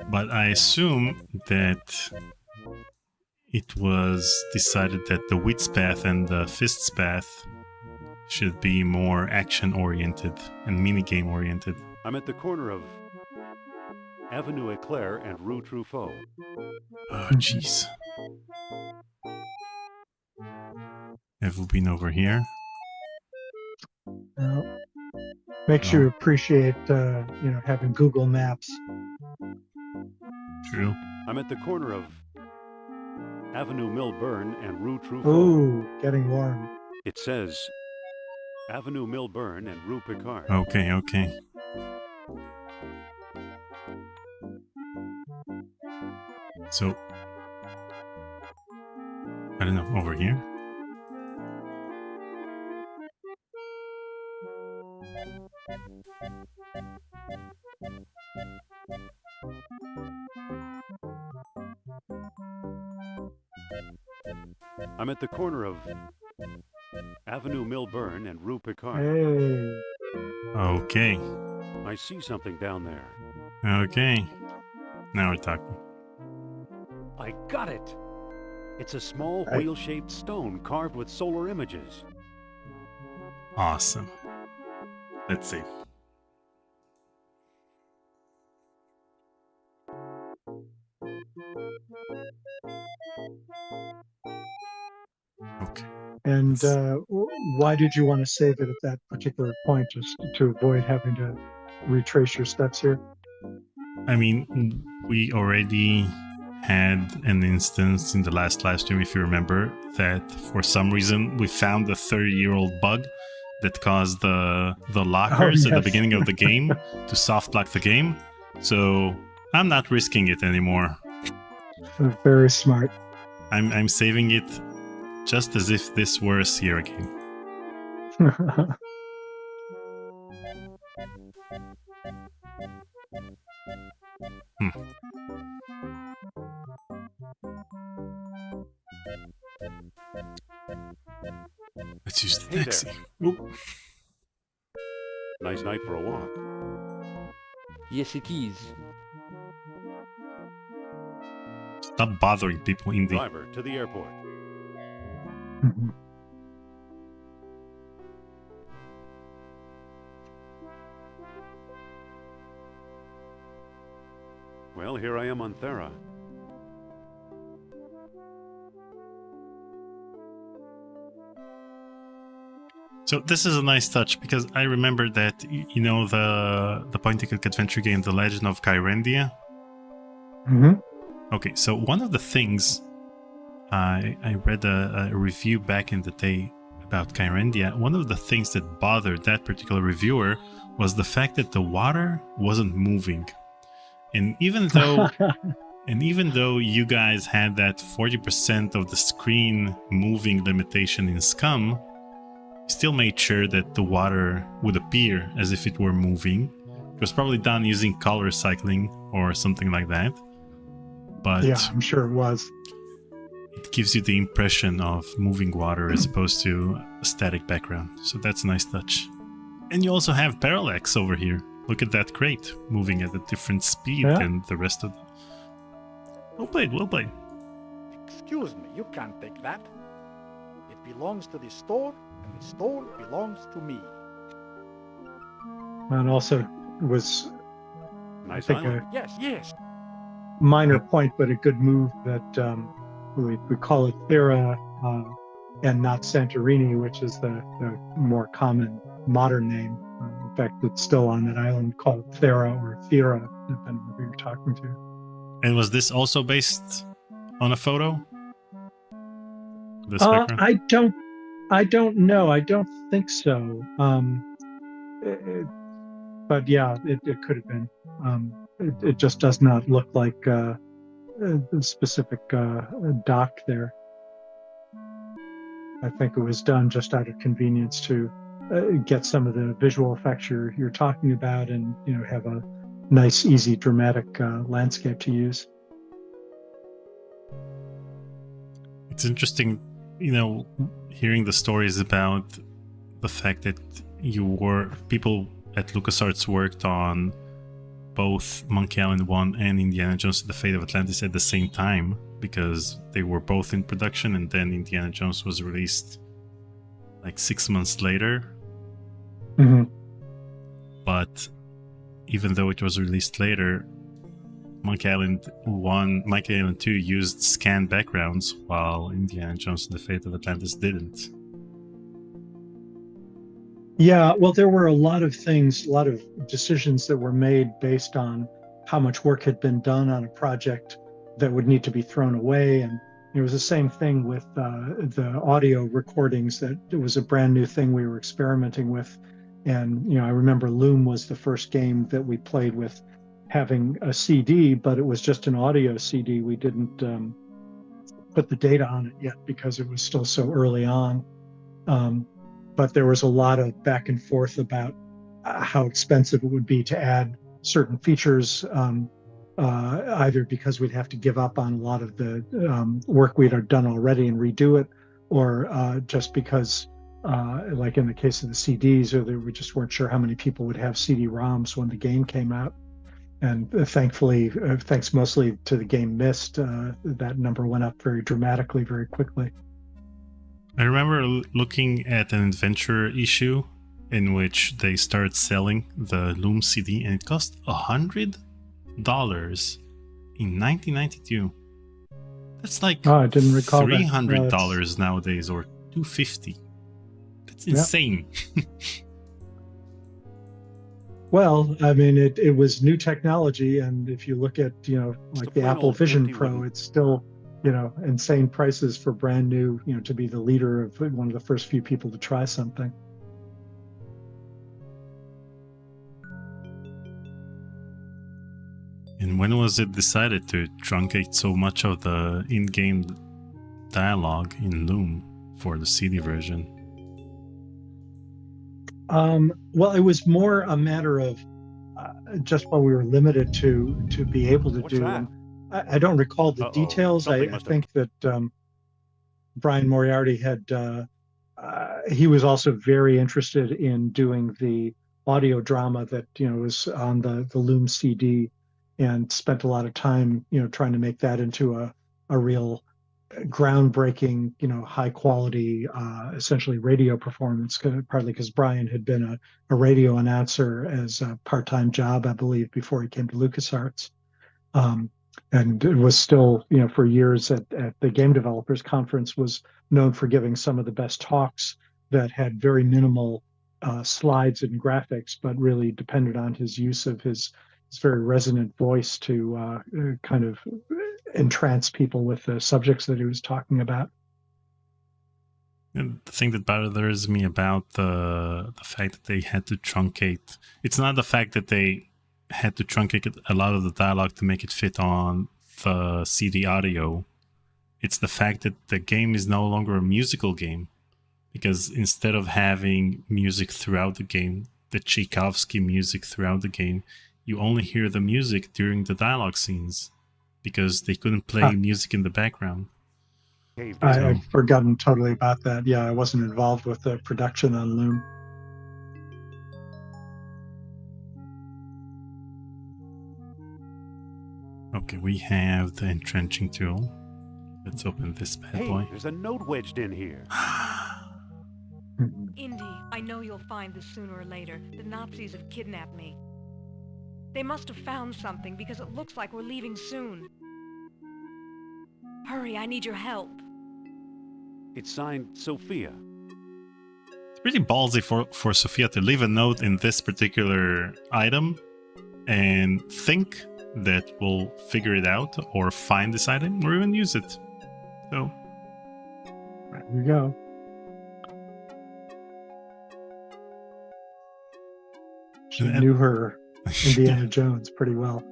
But I assume that it was decided that the Wits path and the Fists path should be more action-oriented and minigame-oriented. I'm at the corner of Avenue Eclair and Rue Truffaut. Oh, jeez. Have we been over here? Makes you appreciate, having Google Maps. True. I'm at the corner of Avenue Milburn and Rue Truffaut. Ooh, getting warm. It says Avenue Milburn and Rue Picard. Okay, okay. So, I don't know, over here? I'm at the corner of Avenue Milburn and Rue Picard. Hey. Okay, I see something down there. okay. Now we're talking. I got it! It's a small Right. wheel-shaped stone carved with solar images. Awesome. Let's see. Okay. And why did you want to save it at that particular point, just to avoid having to retrace your steps here? I mean, we already had an instance in the last live stream, if you remember, that for some reason we found a 30-year-old bug that caused the lockers at the yes. beginning of the game to soft lock the game. So I'm not risking it anymore. Very smart. I'm saving it just as if this were a Sierra game. Let's use the Hey taxi. there. Oop. Nice night for a walk. Yes, it is. Stop bothering people in the... Driver to the airport. Mhm. Well, here I am on Thera. So this is a nice touch because I remember that, you know, the point-and-click adventure game, The Legend of Kyrandia. Mm-hmm. Okay, so one of the things I read a review back in the day about Kyrandia. One of the things that bothered that particular reviewer was the fact that the water wasn't moving, and even though you guys had that 40% of the screen moving limitation in Scum, still made sure that the water would appear as if it were moving. It was probably done using color cycling or something like that. But Yeah, I'm sure it was. it gives you the impression of moving water as opposed to a static background. So that's a nice touch. And you also have parallax over here. Look at that crate moving at a different speed Yeah. than the rest of them. Well played, well played. Excuse me, you can't take that. It belongs to the store, and the store belongs to me. And also was, I Nice think, island. a Yes. minor point, but a good move that we call it Thera and not Santorini, which is the more common modern name. In fact, it's still on that island called Thera or Thera, depending on who you're talking to. And was this also based on a photo? This background? I don't know. I don't think so. But yeah, it could have been. It just does not look like a specific dock there. I think it was done just out of convenience to get some of the visual effects you're talking about, and have a nice, easy, dramatic landscape to use. It's interesting, hearing the stories about the fact that people at LucasArts worked on both Monkey Island 1 and Indiana Jones The Fate of Atlantis at the same time, because they were both in production, and then Indiana Jones was released like 6 months later. Mm-hmm. But even though it was released later, Monkey Island 2 used scanned backgrounds, while Indiana Jones The Fate of Atlantis didn't. Yeah, well, there were a lot of decisions that were made based on how much work had been done on a project that would need to be thrown away. And it was the same thing with the audio recordings, that it was a brand new thing we were experimenting with. And, I remember Loom was the first game that we played with having a CD, but it was just an audio CD. We didn't put the data on it yet because it was still so early on. But there was a lot of back and forth about how expensive it would be to add certain features, either because we'd have to give up on a lot of the work we'd done already and redo it, or just because, like in the case of the CDs, we just weren't sure how many people would have CD-ROMs when the game came out. And thankfully, thanks mostly to the game Myst, that number went up very dramatically, very quickly. I remember looking at an adventure issue in which they started selling the Loom CD, and it cost $100 in 1992. That's like I didn't recall $300 nowadays, or $250. That's insane. Yeah. Well, I mean, it was new technology, and if you look at, like the Apple Vision Pro, it's still, insane prices for brand new, to be the leader of one of the first few people to try something. And when was it decided to truncate so much of the in-game dialogue in Loom for the CD version? Well, it was more a matter of just what we were limited to be able to do. I don't recall the details. I think that Brian Moriarty he was also very interested in doing the audio drama that was on the Loom CD, and spent a lot of time trying to make that into a real groundbreaking, high quality, essentially radio performance, partly because Brian had been a radio announcer as a part-time job, I believe, before he came to LucasArts. And it was still, for years at the Game Developers Conference, was known for giving some of the best talks that had very minimal slides and graphics, but really depended on his use of his very resonant voice to kind of entrance people with the subjects that he was talking about. And the thing that bothers me about the fact that they had to truncate, it's not the fact that they had to truncate a lot of the dialogue to make it fit on the CD audio. It's the fact that the game is no longer a musical game, because instead of having music throughout the game, the Tchaikovsky music throughout the game, you only hear the music during the dialogue scenes, because they couldn't play music in the background. I've forgotten totally about that. Yeah, I wasn't involved with the production on Loom. Okay, we have the entrenching tool. Let's open this bad boy. There's a note wedged in here. Indy, I know you'll find this sooner or later. The Nazis have kidnapped me. They must have found something, because it looks like we're leaving soon. Hurry, I need your help. It's signed Sophia. It's pretty ballsy for Sophia to leave a note in this particular item and think that we'll figure it out or find this item or even use it. So, there you go. She knew her Indiana Jones pretty well.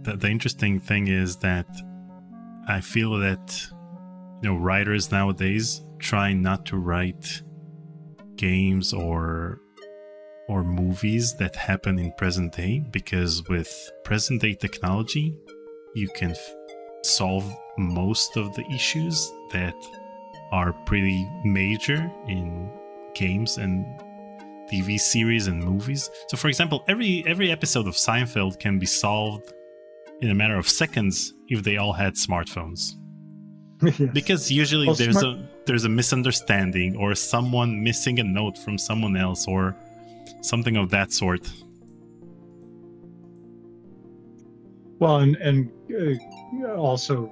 The interesting thing is that I feel that writers nowadays try not to write games or movies that happen in present day, because with present day technology you can solve most of the issues that are pretty major in games and TV series and movies. So for example, every episode of Seinfeld can be solved in a matter of seconds if they all had smartphones. Yes. Because usually there's a misunderstanding, or someone missing a note from someone else, or something of that sort. Well, and also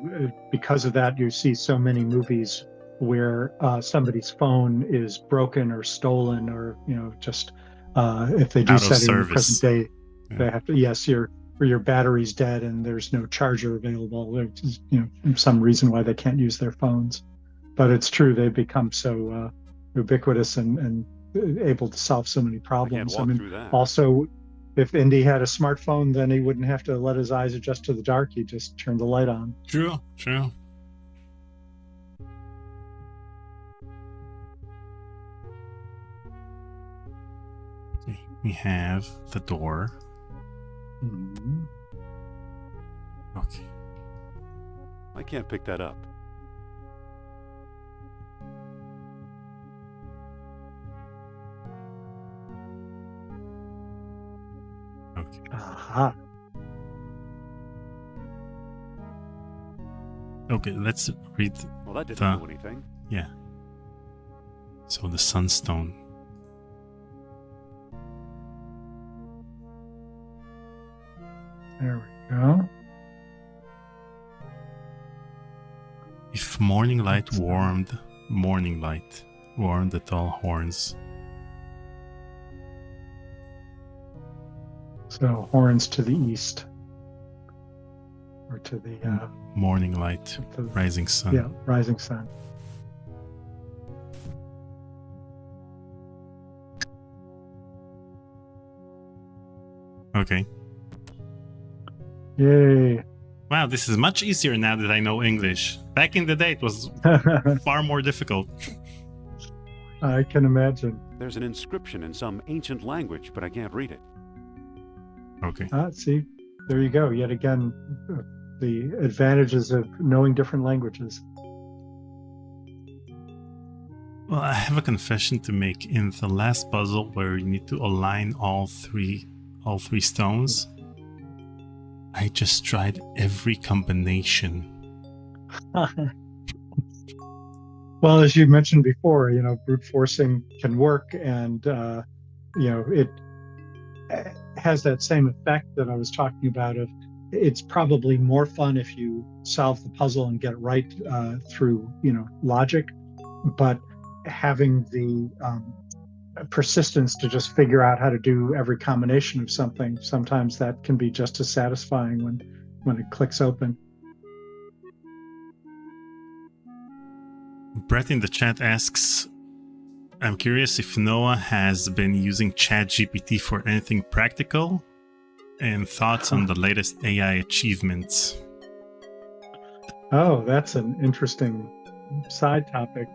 because of that, you see so many movies where somebody's phone is broken or stolen, or just if they do set it in the present day. They have to, yes, your battery's dead and there's no charger available. There's, some reason why they can't use their phones. But it's true, they've become so ubiquitous and able to solve so many problems. I mean, also, if Indy had a smartphone, then he wouldn't have to let his eyes adjust to the dark. He'd just turn the light on. True. Okay, we have the door. Mm-hmm. Okay. I can't pick that up. Okay. Aha. Okay, let's read. Well, that didn't do anything. Yeah. So the Sunstone. There we go. If morning light warmed the tall horns. So horns to the east, or to the morning light, rising sun. Yeah, rising sun. Okay. Yay. Wow, this is much easier now that I know English. Back in the day, it was far more difficult. I can imagine. There's an inscription in some ancient language, but I can't read it. Okay. See, there you go. Yet again, the advantages of knowing different languages. Well, I have a confession to make. In the last puzzle where you need to align all three stones, I just tried every combination. Well, as you mentioned before, brute forcing can work, and it has that same effect that I was talking about. Of it's probably more fun if you solve the puzzle and get it right through logic, but having the persistence to just figure out how to do every combination of something, sometimes that can be just as satisfying when it clicks open. Brett in the chat asks, I'm curious if Noah has been using ChatGPT for anything practical, and thoughts on the latest AI achievements. Oh, that's an interesting side topic.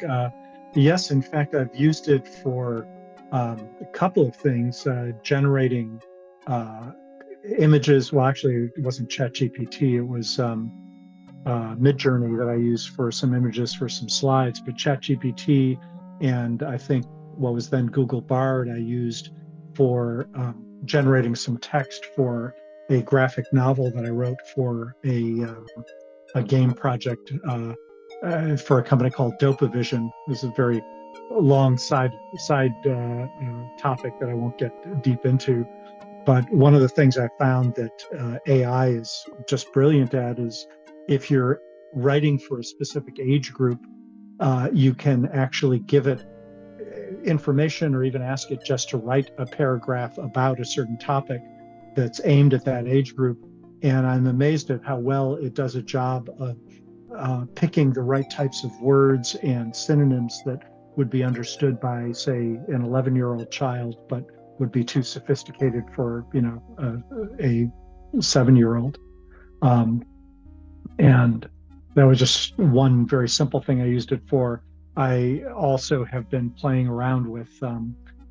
Yes, in fact, I've used it for a couple of things, generating images. Well, actually, it wasn't ChatGPT. It was Midjourney that I used for some images for some slides. But ChatGPT and I think what was then Google Bard I used for generating some text for a graphic novel that I wrote for a game project for a company called Dopamine. This is a very long side topic that I won't get deep into. But one of the things I found that AI is just brilliant at is if you're writing for a specific age group, you can actually give it information or even ask it just to write a paragraph about a certain topic that's aimed at that age group. And I'm amazed at how well it does a job of picking the right types of words and synonyms that would be understood by, say, an 11-year-old child, but would be too sophisticated for, a 7-year-old. And that was just one very simple thing I used it for. I also have been playing around with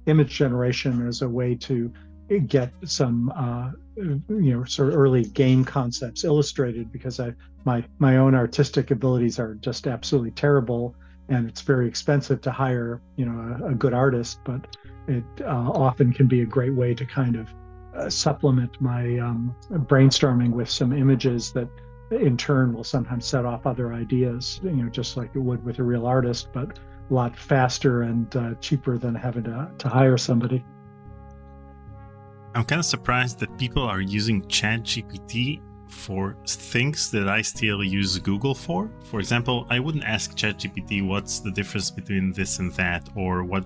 image generation as a way to get some, sort of early game concepts illustrated, because my own artistic abilities are just absolutely terrible, and it's very expensive to hire, a good artist. But it often can be a great way to kind of supplement my brainstorming with some images that in turn will sometimes set off other ideas, just like it would with a real artist, but a lot faster and cheaper than having to hire somebody. I'm kind of surprised that people are using ChatGPT for things that I still use Google for. For example, I wouldn't ask ChatGPT what's the difference between this and that, or what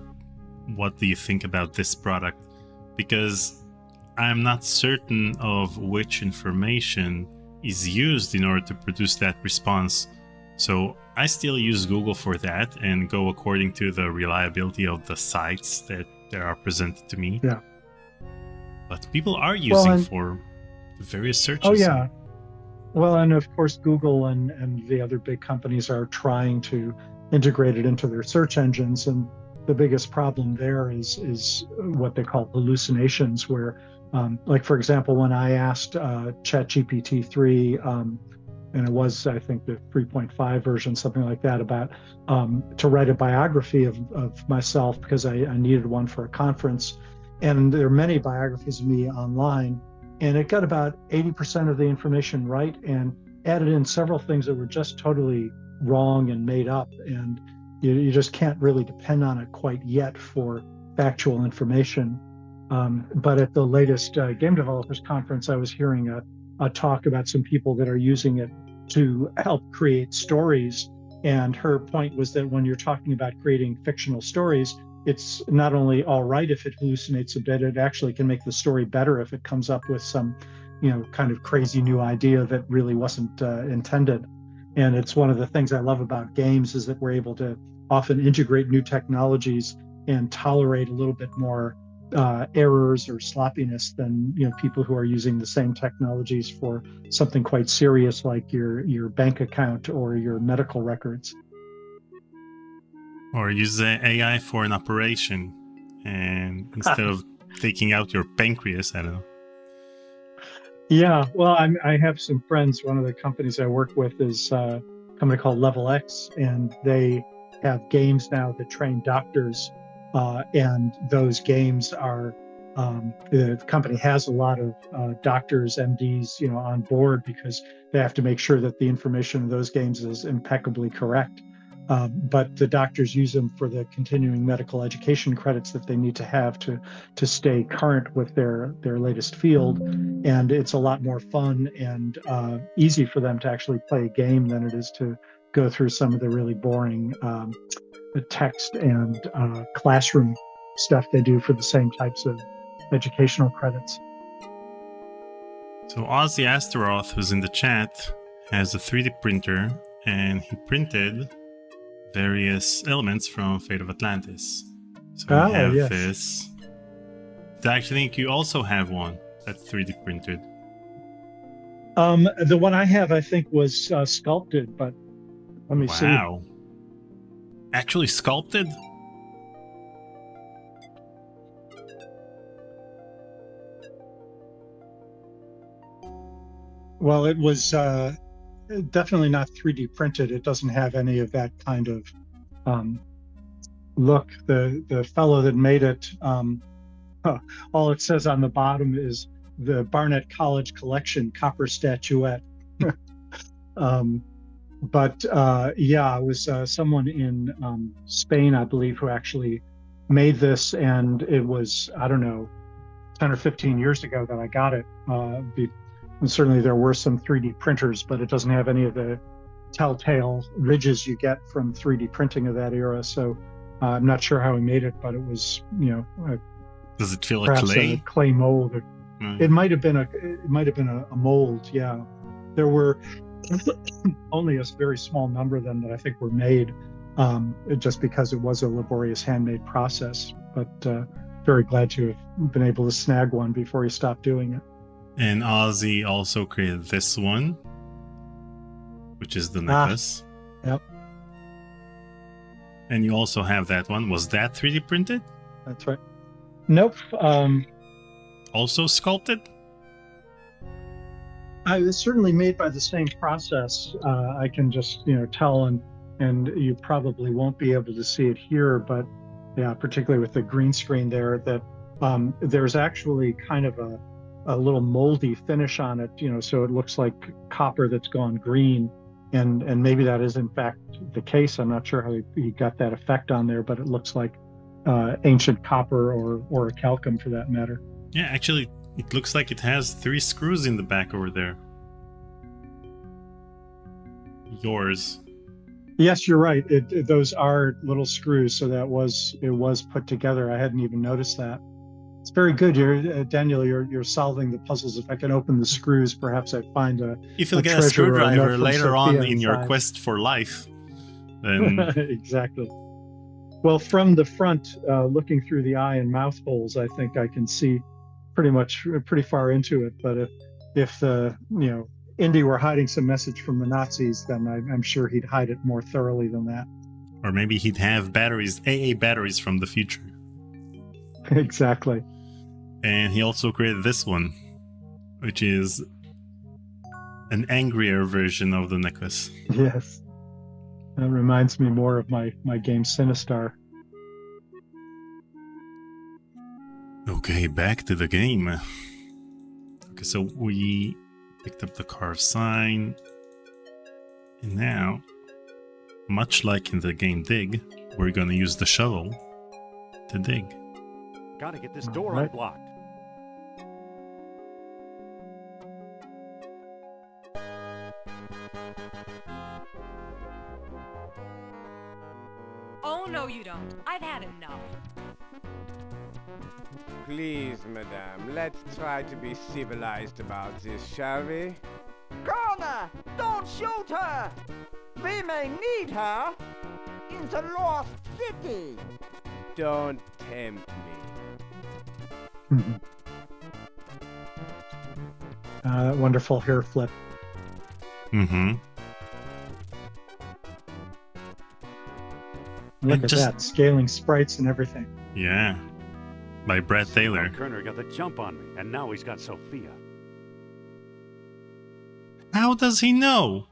do you think about this product, because I'm not certain of which information is used in order to produce that response. So I still use Google for that and go according to the reliability of the sites that are presented to me. Yeah. But people are using for various searches. Oh, yeah. Well, and of course, Google and the other big companies are trying to integrate it into their search engines. And the biggest problem there is what they call hallucinations, where, like, for example, when I asked ChatGPT 3, and it was, I think, the 3.5 version, something like that, about to write a biography of myself because I needed one for a conference. And there are many biographies of me online. And it got about 80% of the information right and added in several things that were just totally wrong and made up. And you just can't really depend on it quite yet for factual information. But at the latest Game Developers Conference, I was hearing a talk about some people that are using it to help create stories. And her point was that when you're talking about creating fictional stories, it's not only all right if it hallucinates a bit, it actually can make the story better if it comes up with some, kind of crazy new idea that really wasn't intended. And it's one of the things I love about games is that we're able to often integrate new technologies and tolerate a little bit more errors or sloppiness than people who are using the same technologies for something quite serious like your bank account or your medical records. Or use the AI for an operation, and instead of taking out your pancreas, I don't know. Yeah, well, I have some friends. One of the companies I work with is a company called Level X, and they have games now that train doctors. And those games are, the company has a lot of doctors, MDs, on board because they have to make sure that the information in those games is impeccably correct. But the doctors use them for the continuing medical education credits that they need to have to stay current with their latest field. And it's a lot more fun and easy for them to actually play a game than it is to go through some of the really boring text and classroom stuff they do for the same types of educational credits. So Ozzy Astaroth, who's in the chat, has a 3D printer, and he printed various elements from Fate of Atlantis. So we have this. I think you also have one that's 3D printed. The one I have, I think, was sculpted, but let me see. Wow. Actually sculpted? Well, it was definitely not 3D printed. It doesn't have any of that kind of look. The fellow that made it, all it says on the bottom is the Barnett College Collection copper statuette. But it was someone in Spain, I believe, who actually made this, and it was, I don't know, 10 or 15 years ago that I got it. And certainly there were some 3D printers, but it doesn't have any of the telltale ridges you get from 3D printing of that era. So I'm not sure how he made it, but it was, does it feel like clay? A clay mold. It might have been a mold. Yeah, there were only a very small number of them that I think were made, just because it was a laborious handmade process. But very glad to have been able to snag one before he stopped doing it. And Ozzy also created this one, which is the necklace. Yep. And you also have that one. Was that 3D printed? That's right. Nope. Also sculpted? It was certainly made by the same process. I can just, tell, and you probably won't be able to see it here, but yeah, particularly with the green screen there, that there's actually kind of a little moldy finish on it, so it looks like copper that's gone green, and maybe that is in fact the case. I'm not sure how he got that effect on there, but it looks like ancient copper or a calcum for that matter. Yeah, actually, it looks like it has 3 screws in the back over there. Yours. Yes, you're right. Those are little screws, so it was put together. I hadn't even noticed that. It's very good. Daniel. You're solving the puzzles. If I can open the screws, perhaps I find a. If you'll a get a treasure or a note screwdriver from later on Sophia in your inside. quest for life, then Exactly. Well, from the front, looking through the eye and mouth holes, I think I can see pretty far into it. But if Indy were hiding some message from the Nazis, then I'm sure he'd hide it more thoroughly than that. or maybe he'd have batteries, AA batteries from the future. Exactly. And he also created this one, which is an angrier version of the necklace. Yes. That reminds me more of my game Sinistar. Okay, back to the game. Okay, so we picked up the carved sign. And now, much like in the game Dig, we're gonna use the shovel to dig. Gotta get this door Alright. unblocked. Oh, no, you don't. I've had enough. Please, madame, let's try to be civilized about this, shall we? Colonel, don't shoot her! We may need her in the Lost City. Don't tempt me. That wonderful hair flip. Mm-hmm. Look And at just- that, scaling sprites and everything. Yeah. By Brad Taylor. Kerner got the jump on me, and now he's got Sophia. How does he know?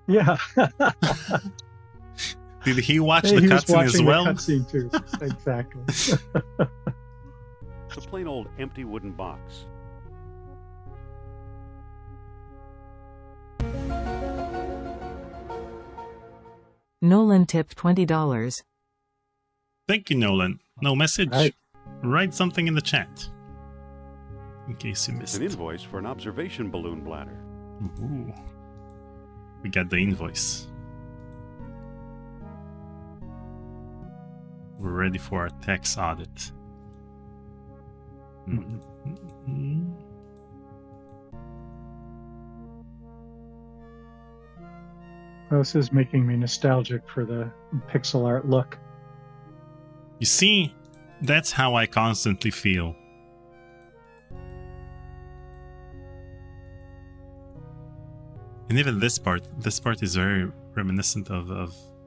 Yeah. Did he watch Hey, the he was cutscene as watching well? the cutscene too. Exactly. It's a plain old empty wooden box. Nolan tipped $20. Thank you, Nolan. No message. Right. Write something in the chat. In case you It's missed. an invoice for an observation balloon bladder. Ooh. We got the invoice. We're ready for our tax audit. Mhm. This is making me nostalgic for the pixel art look. You see, that's how I constantly feel. And even this part is very reminiscent of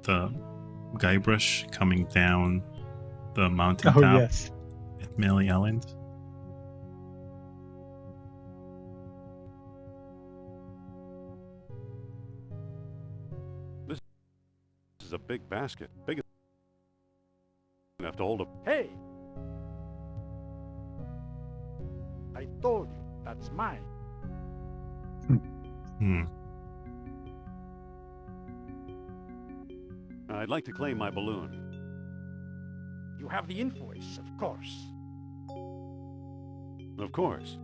the Guybrush coming down the mountain Oh, top yes. at Melly Island. This is a big basket, big enough to hold a... Hey! I told you, that's mine. I'd like to claim my balloon. You have the invoice, of course. Of course.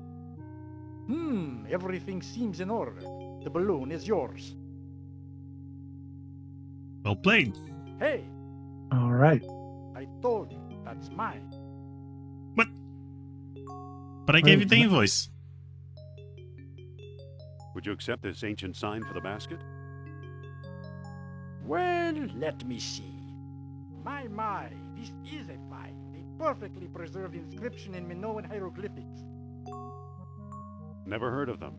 Everything seems in order. The balloon is yours. Well played. Hey, All right. I told you, that's mine. But I gave you the invoice. Would you accept this ancient sign for the basket? Well, let me see. My, this is a find. A perfectly preserved inscription in Minoan hieroglyphics. Never heard of them.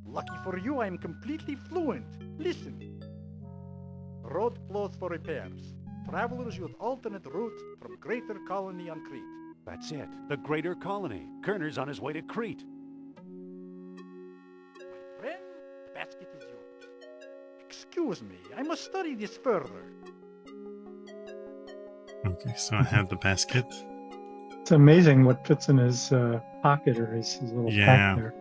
Lucky for you, I am completely fluent. Listen. Road closed for repairs. Travelers use alternate routes from Greater Colony on Crete. That's it. The Greater Colony. Kerner's on his way to Crete. My friend, the basket is yours. Excuse me, I must study this further. Okay, so I have the basket. It's amazing what fits in his pocket or his little Yeah. pack there.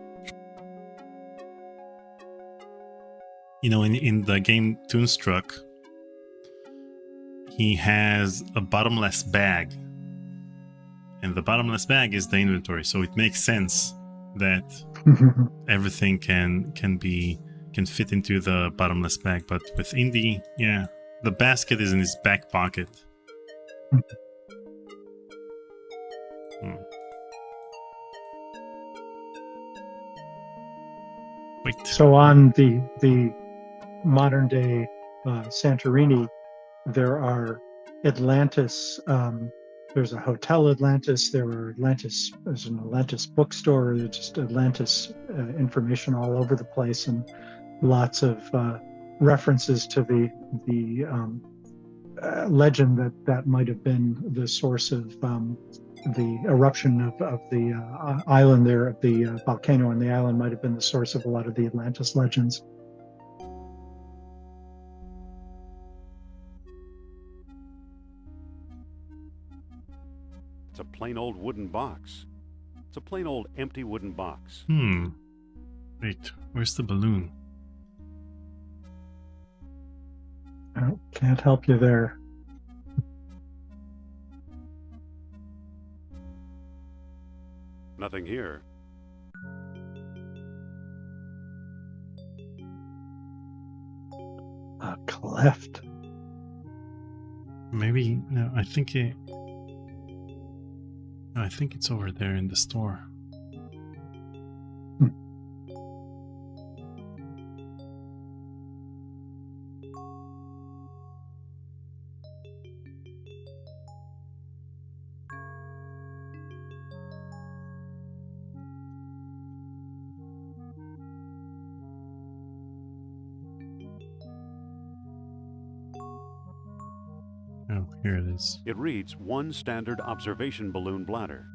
You know, in the game Toonstruck, he has a bottomless bag. And the bottomless bag is the inventory, so it makes sense that everything can fit into the bottomless bag. But with Indy, yeah, the basket is in his back pocket. Wait. So on the modern day Santorini, there are Atlantis. There's a Hotel Atlantis. There's an Atlantis bookstore. There's just Atlantis information all over the place, and lots of references to the legend that might have been the source of the eruption of the island there, of the volcano on the island, might have been the source of a lot of the Atlantis legends. It's a plain old wooden box. It's a plain old empty wooden box. Wait, where's the balloon? Oh, can't help you there. Nothing here. A cleft. Maybe no. I think it's over there in the store. Oh, here it is. It reads one standard observation balloon bladder.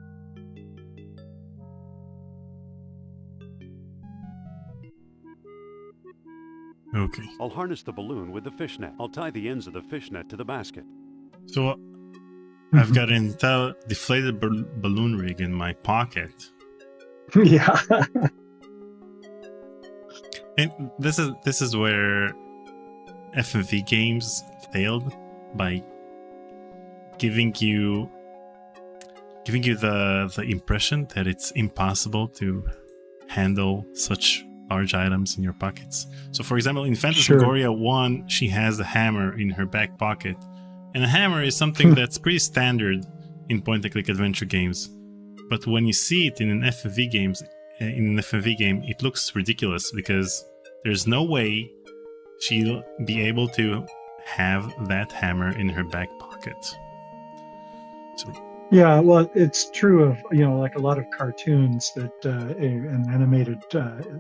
Okay. I'll harness the balloon with the fishnet. I'll tie the ends of the fishnet to the basket. So I've got an entire deflated balloon rig in my pocket. Yeah. And this is where FMV games failed by giving you the impression that it's impossible to handle such large items in your pockets. So for example, in Phantasmagoria 1, she has a hammer in her back pocket. And a hammer is something that's pretty standard in point-and-click adventure games. But when you see it in an FMV game, it looks ridiculous because there's no way she'll be able to have that hammer in her back pocket. So, yeah, well, it's true of, like a lot of cartoons that and animated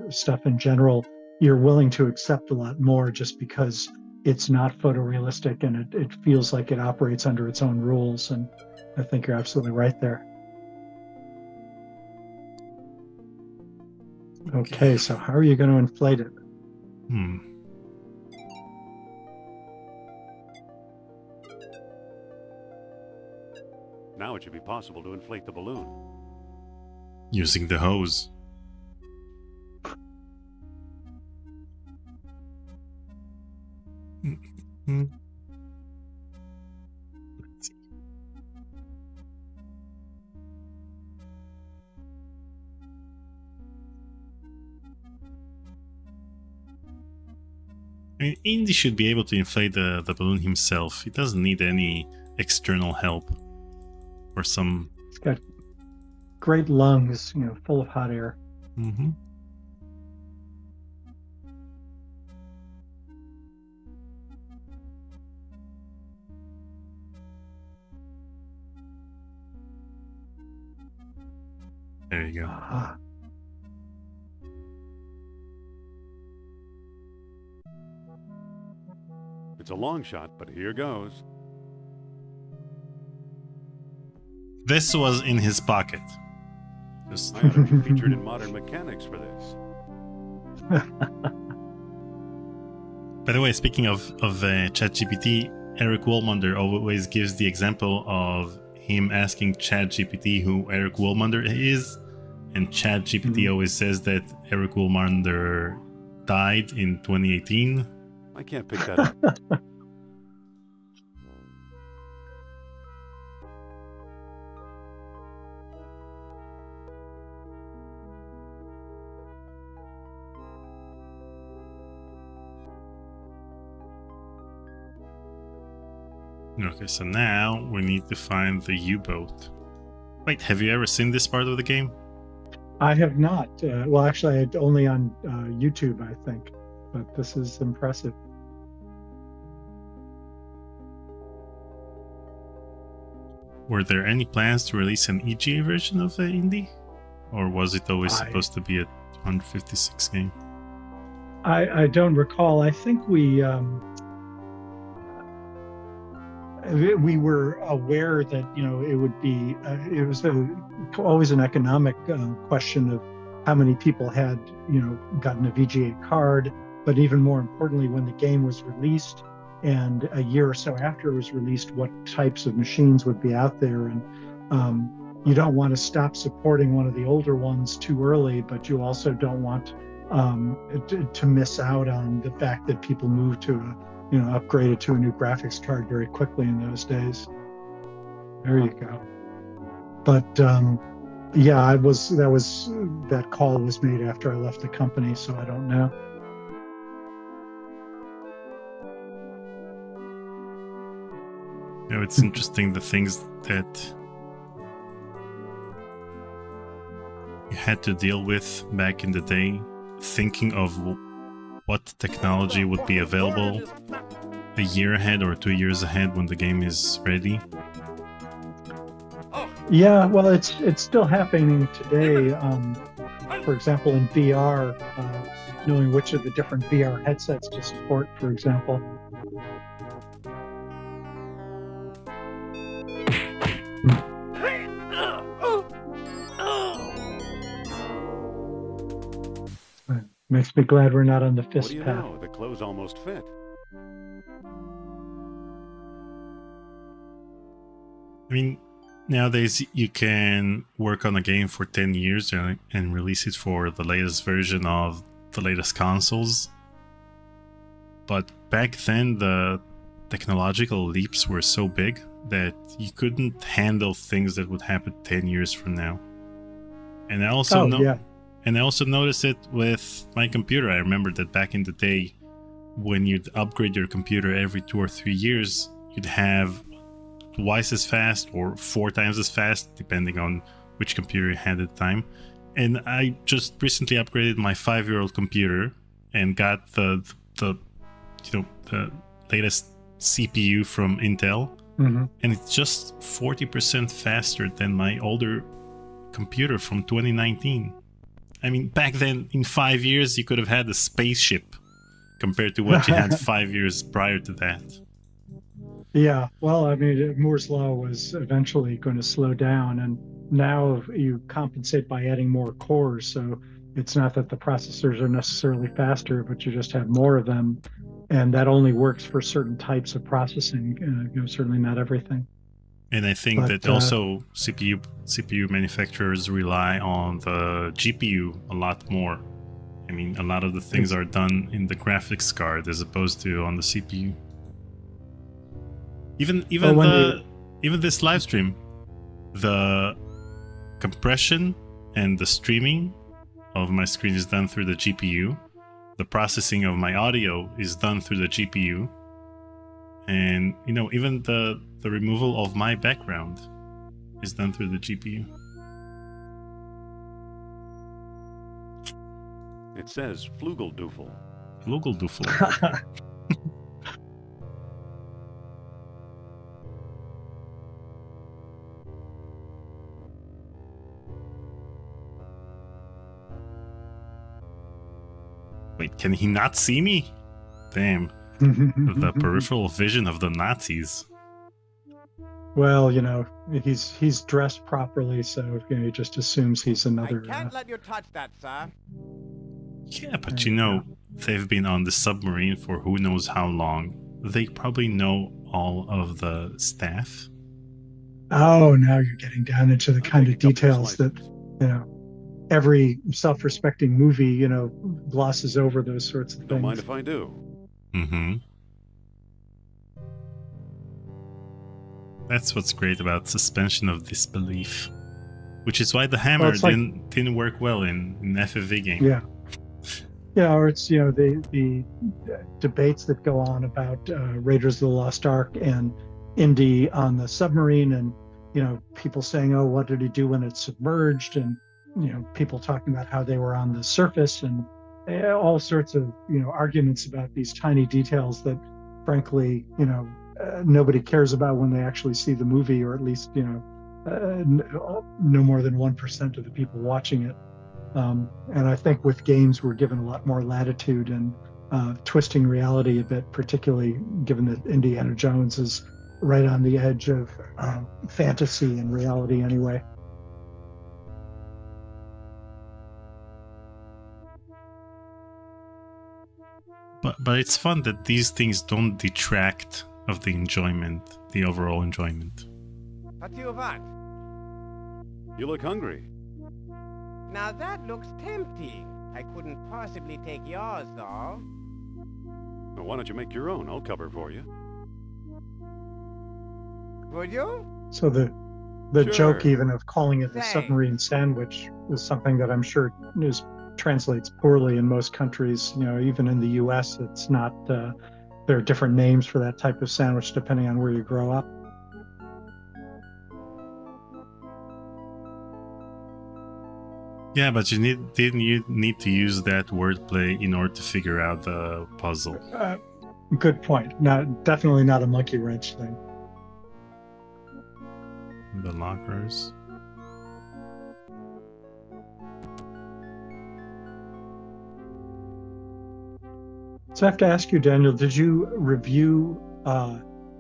stuff in general, you're willing to accept a lot more just because it's not photorealistic and it feels like it operates under its own rules. And I think you're absolutely right there. Okay, so how are you going to inflate it? Now it should be possible to inflate the balloon. Using the hose. Let's see. I mean, Indy should be able to inflate the balloon himself. He doesn't need any external help. Or some... It's got great lungs, full of hot air. Mm-hmm. There you go. Ah. It's a long shot, but here goes. This was in his pocket. Just... I ought to be featured in Modern Mechanics for this. By the way, speaking of ChatGPT, Eric Woolmunder always gives the example of him asking ChatGPT who Eric Woolmunder is, and ChatGPT always says that Eric Woolmunder died in 2018. I can't pick that up. Okay, so now we need to find the U-boat. Wait, have you ever seen this part of the game? I have not. Well, actually, only on YouTube, I think. But this is impressive. Were there any plans to release an EGA version of the indie? Or was it always supposed to be a 156 game? I don't recall. I think we were aware that it would be it was always an economic question of how many people had gotten a VGA card, but even more importantly, when the game was released and a year or so after it was released, what types of machines would be out there. And you don't want to stop supporting one of the older ones too early, but you also don't want to miss out on the fact that people move to upgraded to a new graphics card very quickly in those days. There you go. But yeah, that call was made after I left the company, so I don't know. It's interesting the things that you had to deal with back in the day, thinking of what technology would be available a year ahead or 2 years ahead when the game is ready. Yeah, well, it's still happening today. For example, in VR, knowing which of the different VR headsets to support, for example. Makes me glad we're not on the fist What do you path. know? The clothes almost fit. I mean, nowadays you can work on a game for 10 years and release it for the latest version of the latest consoles. But back then, the technological leaps were so big that you couldn't handle things that would happen 10 years from now. And I also And I also noticed it with my computer. I remember that back in the day, when you'd upgrade your computer every 2 or 3 years, you'd have twice as fast or 4 times as fast, depending on which computer you had at the time. And I just recently upgraded my 5-year-old computer and got the latest CPU from Intel, and it's just 40% faster than my older computer from 2019. I mean, back then, in 5 years, you could have had a spaceship compared to what you had 5 years prior to that. Yeah, well, I mean, Moore's Law was eventually going to slow down, and now you compensate by adding more cores. So it's not that the processors are necessarily faster, but you just have more of them, and that only works for certain types of processing. Certainly not everything. And I think that also CPU manufacturers rely on the GPU a lot more. I mean, a lot of the things are done in the graphics card as opposed to on the CPU. Even this live stream, the compression and the streaming of my screen is done through the GPU. The processing of my audio is done through the GPU. And, even the removal of my background is done through the GPU. It says Flugeldoofel. Flugeldoofel. Wait, can he not see me? Damn. The peripheral vision of the Nazis. Well, he's dressed properly, so he just assumes he's another. I can't let you touch that, sir. Yeah, but they've been on the submarine for who knows how long. They probably know all of the staff. Oh, now you're getting down into the kind of details that, every self-respecting movie, glosses over those sorts of things. Don't mind if I do. Mm-hmm. That's what's great about suspension of disbelief. Which is why the hammer didn't work well in FFV game. Yeah. Yeah, or it's, the debates that go on about Raiders of the Lost Ark and Indy on the submarine, and, people saying, oh, what did he do when it's submerged? And people talking about how they were on the surface and all sorts of, arguments about these tiny details that, frankly, nobody cares about when they actually see the movie, or at least, no more than 1% of the people watching it. And I think with games, we're given a lot more latitude and twisting reality a bit, particularly given that Indiana Jones is right on the edge of fantasy and reality anyway. But it's fun that these things don't detract of the enjoyment, the overall enjoyment. What do you want? You look hungry. Now that looks tempting. I couldn't possibly take yours, though. Well, why don't you make your own? I'll cover for you. Would you? So the Sure. joke even of calling it the Thanks. submarine sandwich is something that I'm sure translates poorly in most countries. Even in the U.S., it's not. There are different names for that type of sandwich depending on where you grow up. Yeah, but didn't you need to use that wordplay in order to figure out the puzzle? Good point. Definitely not a monkey wrench thing. The lockers. So I have to ask you, Daniel, did you review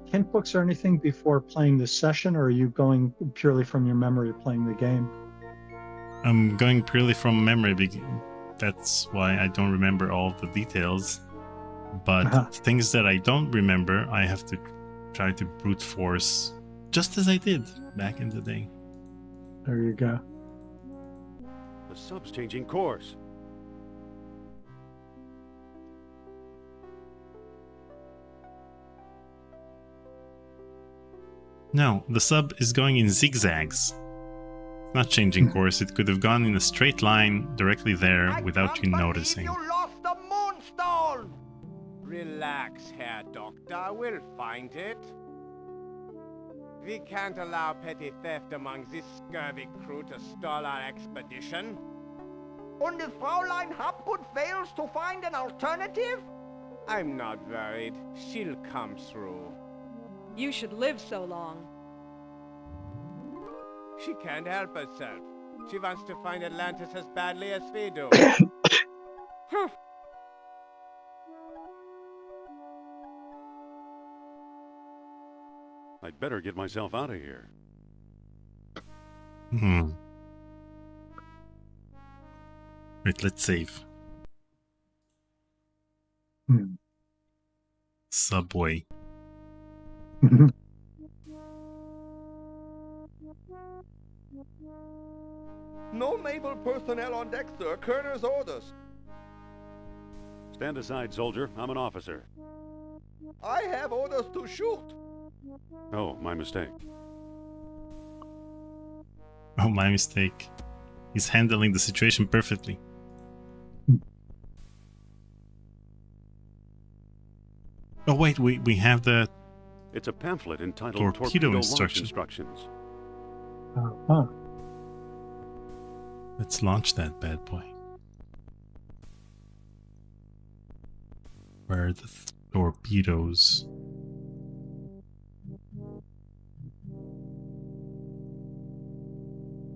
hint books or anything before playing this session, or are you going purely from your memory playing the game? I'm going purely from memory. That's why I don't remember all the details. But things that I don't remember, I have to try to brute force, just as I did back in the day. There you go. The sub's changing course. No, the sub is going in zigzags. It's not changing course. It could have gone in a straight line directly there without you noticing. You lost the moonstone! Relax, Herr Doctor. We'll find it. We can't allow petty theft among this scurvy crew to stall our expedition. And if Fraulein Hopgood fails to find an alternative? I'm not worried. She'll come through. You should live so long. She can't help herself. She wants to find Atlantis as badly as we do. I'd better get myself out of here. Wait, let's save. Subway. No naval personnel on deck, sir. Colonel's orders. Stand aside, soldier. I'm an officer. I have orders to shoot. Oh, my mistake. Oh, my mistake. He's handling the situation perfectly. Oh wait, we have the... It's a pamphlet entitled Torpedo Launch Instructions. Instructions. Let's launch that bad boy. Where are the torpedoes?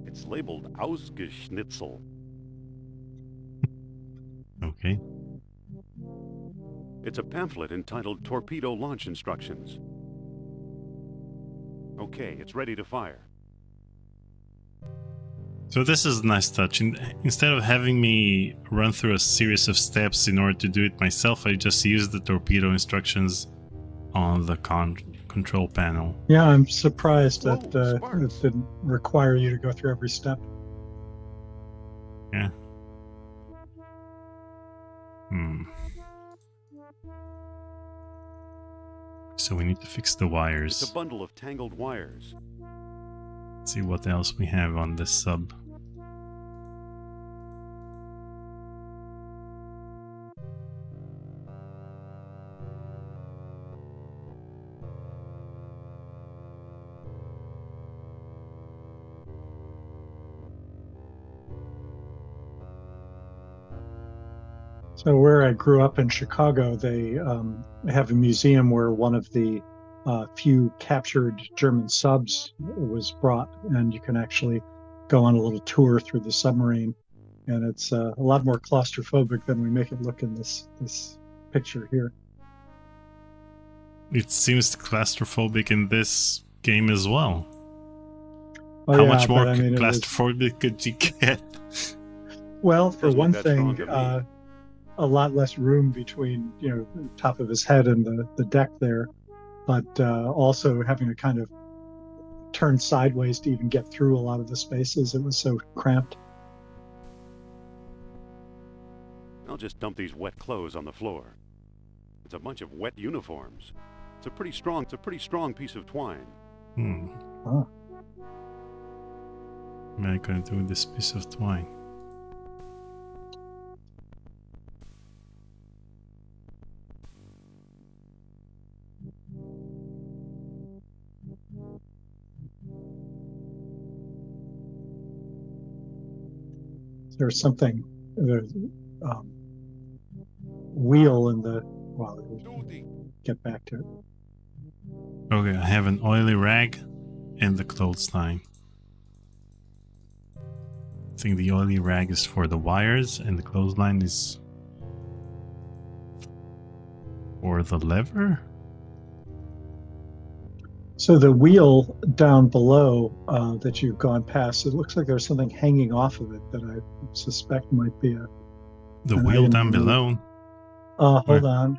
It's labeled Ausgeschnitzel. Okay. It's a pamphlet entitled Torpedo Launch Instructions. Okay, it's ready to fire. So this is a nice touch. Instead of having me run through a series of steps in order to do it myself, I just use the torpedo instructions on the control panel. Yeah, I'm surprised that it didn't require you to go through every step. Yeah. So we need to fix the wires. It's a bundle of tangled wires. Let's see what else we have on this sub. So where I grew up in Chicago, they have a museum where one of the few captured German subs was brought, and you can actually go on a little tour through the submarine. And it's a lot more claustrophobic than we make it look in this picture here. It seems claustrophobic in this game as well. Oh, How yeah, much more but, I mean, claustrophobic could you get? Well, for Doesn't one look that strong thing, to me. a lot less room between, the top of his head and the deck there, but also having to kind of turn sideways to even get through a lot of the spaces. It was so cramped. I'll just dump these wet clothes on the floor. It's a bunch of wet uniforms. It's a pretty strong piece of twine. Oh. What am I going to do with this piece of twine? There's something, there's wheel in the, well, we'll get back to it. Okay, I have an oily rag and the clothesline. I think the oily rag is for the wires and the clothesline is for the lever? So the wheel down below that you've gone past, it looks like there's something hanging off of it that I suspect might be The an wheel item down you need. below? Hold on.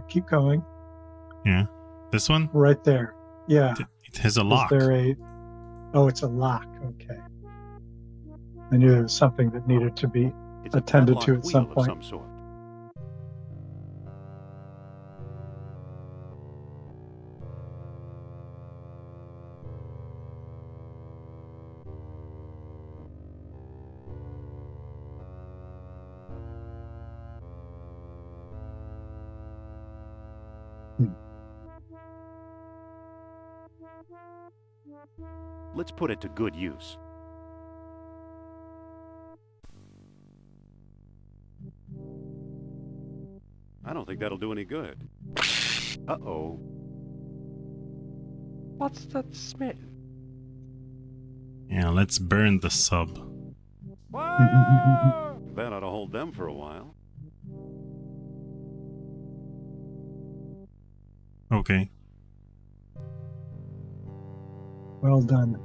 Keep going. Yeah. This one? Right there. Yeah. It has a lock. Is there oh, it's a lock. Okay. I knew there was something that needed to be It's attended a to at some wheel point. of some sort. Let's put it to good use. I don't think that'll do any good. Uh-oh. What's that smell? Yeah, let's burn the sub. That ought to hold them for a while. Okay. Well done.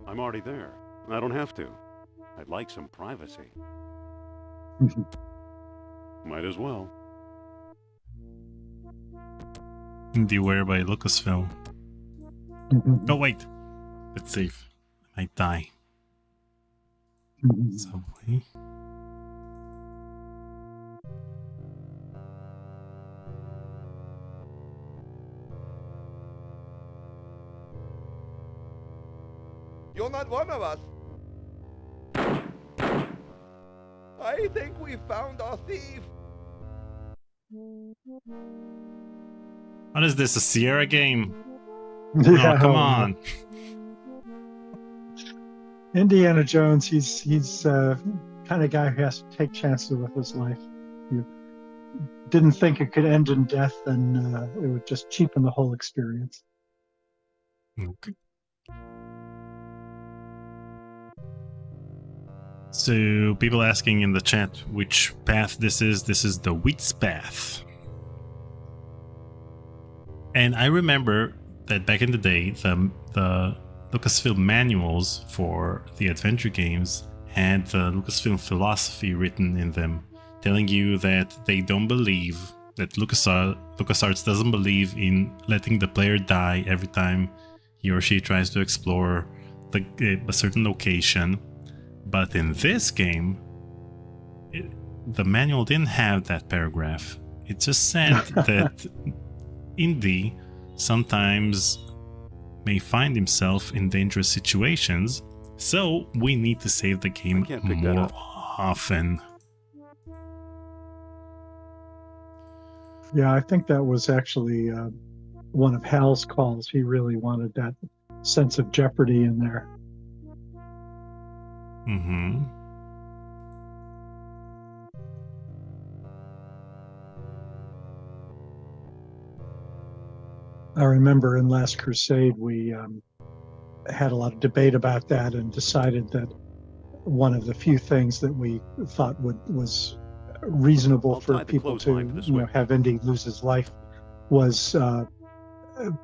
I'm already there. I don't have to. I'd like some privacy. Might as well. IndieWare by Lucasfilm. Oh, wait. Let's save. I might die. Subway. You're not one of us. I think we found our thief. What is this, a Sierra game? Yeah, Oh, come on. Indiana Jones, he's kind of guy who has to take chances with his life. You didn't think it could end in death, and it would just cheapen the whole experience. Okay. So, people asking in the chat which path this is. This is the Wheats path. And I remember that back in the day, the Lucasfilm manuals for the adventure games had the Lucasfilm philosophy written in them, telling you that they don't believe, that LucasArts doesn't believe in letting the player die every time he or she tries to explore a certain location. But in this game, the manual didn't have that paragraph. It just said that Indy sometimes may find himself in dangerous situations, so we need to save the game more often. Yeah, I think that was actually one of Hal's calls. He really wanted that sense of jeopardy in there. Mm-hmm. I remember in Last Crusade, we had a lot of debate about that and decided that one of the few things that we thought was reasonable for people to have Indy lose his life was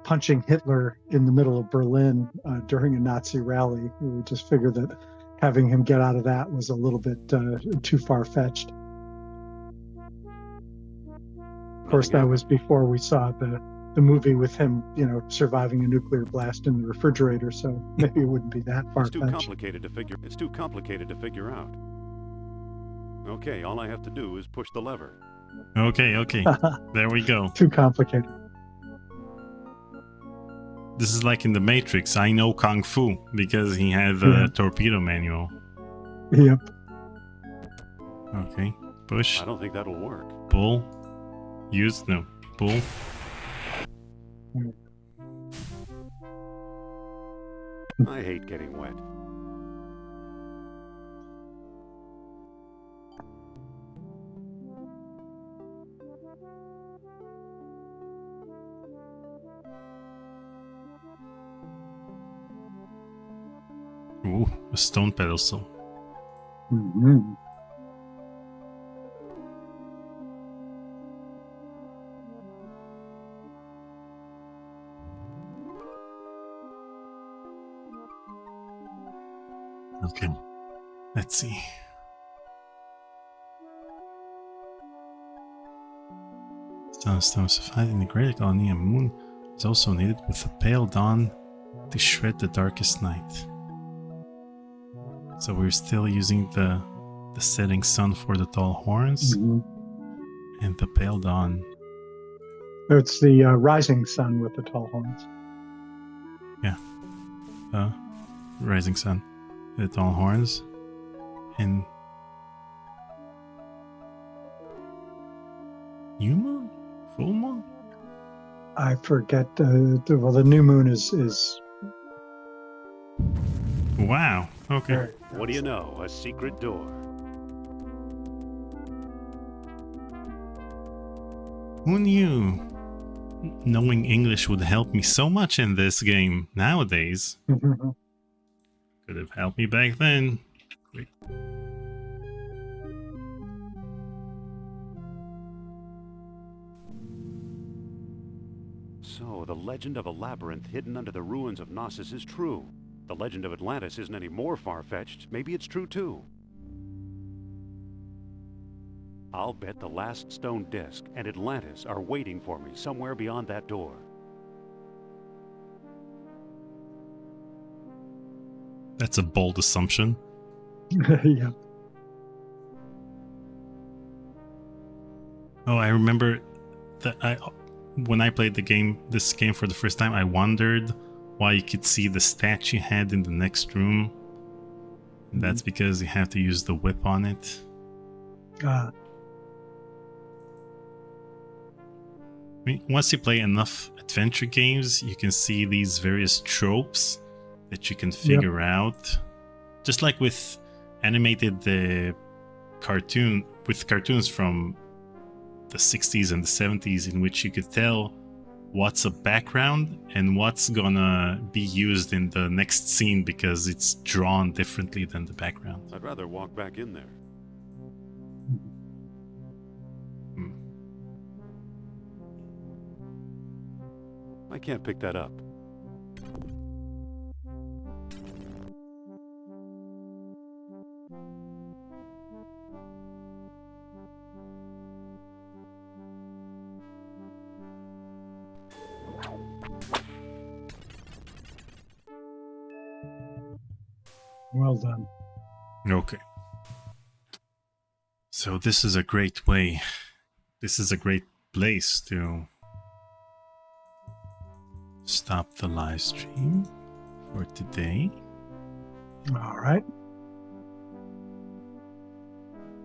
punching Hitler in the middle of Berlin during a Nazi rally. We just figured that having him get out of that was a little bit too far-fetched. Of course, that was before we saw the movie with him, surviving a nuclear blast in the refrigerator, so maybe it wouldn't be that far-fetched. It's too complicated to figure out. Okay, all I have to do is push the lever. Okay. There we go. Too complicated. This is like in The Matrix. I know Kung Fu because he had the torpedo manual. Yep. Okay. Push. I don't think that'll work. Pull. Use. No. Pull. I hate getting wet. Ooh, a stone pedestal. Mm-hmm. Okay, let's see. Sunstone supplied in the great colony and moon is also needed with a pale dawn to shred the darkest night. So we're still using the setting sun for the tall horns and the pale dawn. It's the rising sun with the tall horns. Yeah, rising sun. The tall horns and new moon, full moon. I forget. Well, the new moon is. Wow. Okay. What do you know? A secret door. Who knew? Knowing English would help me so much in this game nowadays. Could have helped me back then. Wait. So, the legend of a labyrinth hidden under the ruins of Knossos is true. The legend of Atlantis isn't any more far-fetched. Maybe it's true too. I'll bet the last stone disc and Atlantis are waiting for me somewhere beyond that door. That's a bold assumption. Yeah. Oh, I remember that when I played this game for the first time, I wondered why you could see the stat you had in the next room. And that's because you have to use the whip on it. I mean, once you play enough adventure games, you can see these various tropes that you can figure out. Just like with animated cartoons from the 60s and the 70s, in which you could tell what's a background and what's gonna be used in the next scene because it's drawn differently than the background. I'd rather walk back in there. I can't pick that up. Well done. Okay. So this is a great way. This is a great place to stop the live stream for today. All right.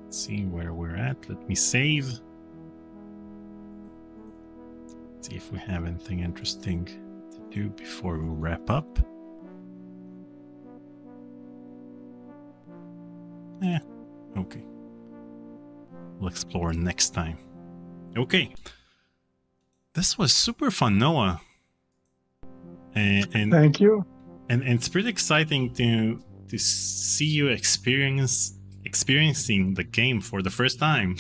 Let's see where we're at. Let me save. See if we have anything interesting to do before we wrap up. Okay. We'll explore next time. Okay. This was super fun, Noah. And thank you. And it's pretty exciting to see you experiencing the game for the first time,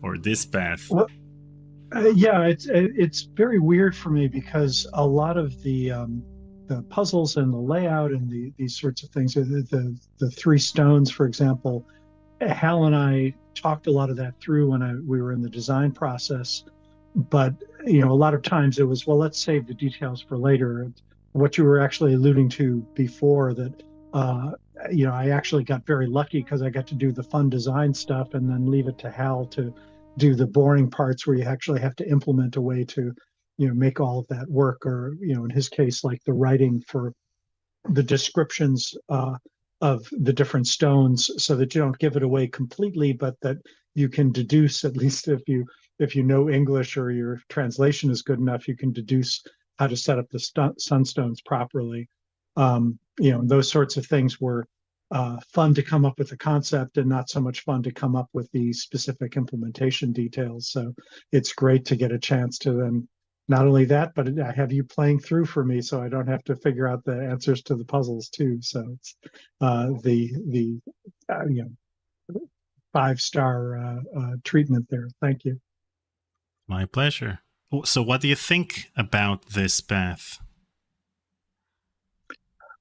or this path. Well, yeah, it's very weird for me because a lot of the puzzles and the layout and these sorts of things, the three stones, for example, Hal and I talked a lot of that through when we were in the design process. But a lot of times it was, well, let's save the details for later. What you were actually alluding to before, that I actually got very lucky because I got to do the fun design stuff and then leave it to Hal to do the boring parts where you actually have to implement a way to make all of that work, or in his case, like the writing for the descriptions of the different stones, so that you don't give it away completely, but that you can deduce, at least if you know English or your translation is good enough, you can deduce how to set up the sunstones properly. Those sorts of things were fun to come up with a concept, and not so much fun to come up with the specific implementation details. So it's great to get a chance to then, not only that, but I have you playing through for me, so I don't have to figure out the answers to the puzzles too. So it's the 5-star treatment there. Thank you. My pleasure. So what do you think about this path?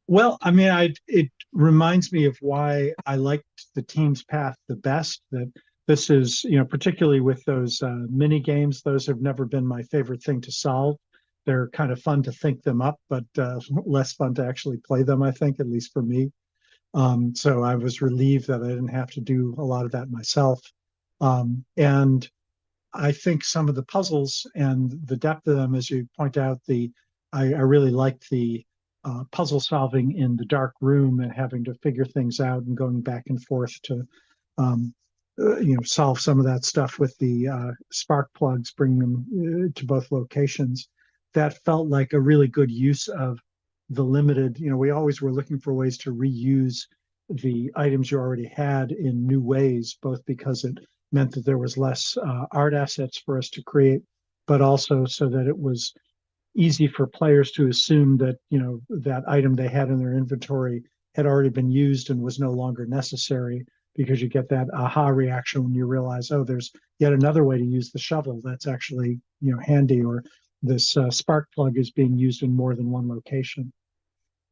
Well, I mean, it reminds me of why I liked the team's path the best. That this is, particularly with those mini games, those have never been my favorite thing to solve. They're kind of fun to think them up, but less fun to actually play them, I think, at least for me. So I was relieved that I didn't have to do a lot of that myself. And I think some of the puzzles and the depth of them, as you point out, I really liked the puzzle solving in the dark room and having to figure things out and going back and forth to solve some of that stuff with the spark plugs, bring them to both locations. That felt like a really good use of the limited, we always were looking for ways to reuse the items you already had in new ways, both because it meant that there was less art assets for us to create, but also so that it was easy for players to assume that that item they had in their inventory had already been used and was no longer necessary, because you get that aha reaction when you realize, oh, there's yet another way to use the shovel that's actually handy, or this spark plug is being used in more than one location.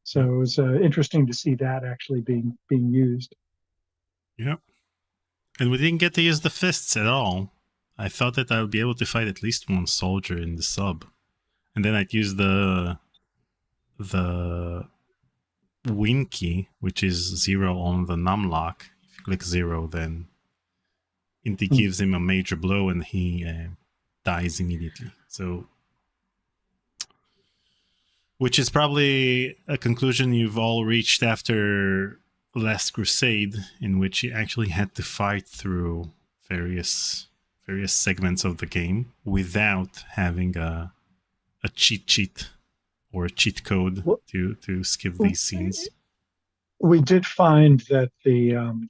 So it was interesting to see that actually being used. Yep. And we didn't get to use the fists at all. I thought that I would be able to fight at least one soldier in the sub. And then I'd use the win key, which is 0 on the numlock. If you click 0, then it gives him a major blow and he dies immediately. So, which is probably a conclusion you've all reached after Last Crusade, in which you actually had to fight through various segments of the game without having a cheat sheet or a cheat code to skip these scenes. We did find that the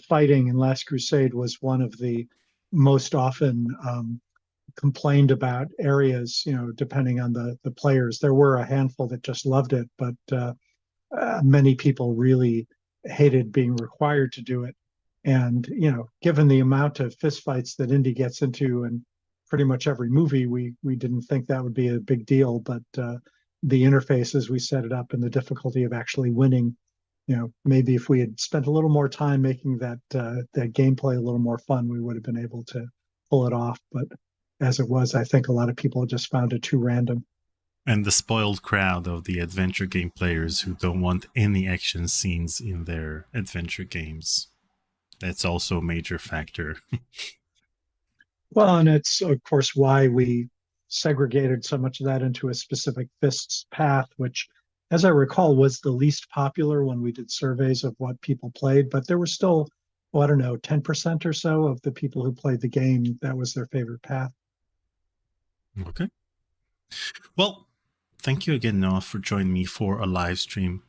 fighting in Last Crusade was one of the most often complained about areas, depending on the players. There were a handful that just loved it, but many people really hated being required to do it. And, given the amount of fistfights that Indy gets into in pretty much every movie, we didn't think that would be a big deal. But the interface as we set it up and the difficulty of actually winning, maybe if we had spent a little more time making that gameplay a little more fun, we would have been able to pull it off. But as it was, I think a lot of people just found it too random. And the spoiled crowd of the adventure game players who don't want any action scenes in their adventure games. That's also a major factor. Well, and it's, of course, why we segregated so much of that into a specific fists path, which, as I recall, was the least popular when we did surveys of what people played. But there were still, 10% or so of the people who played the game, that was their favorite path. Okay. Well, thank you again, Noah, for joining me for a live stream.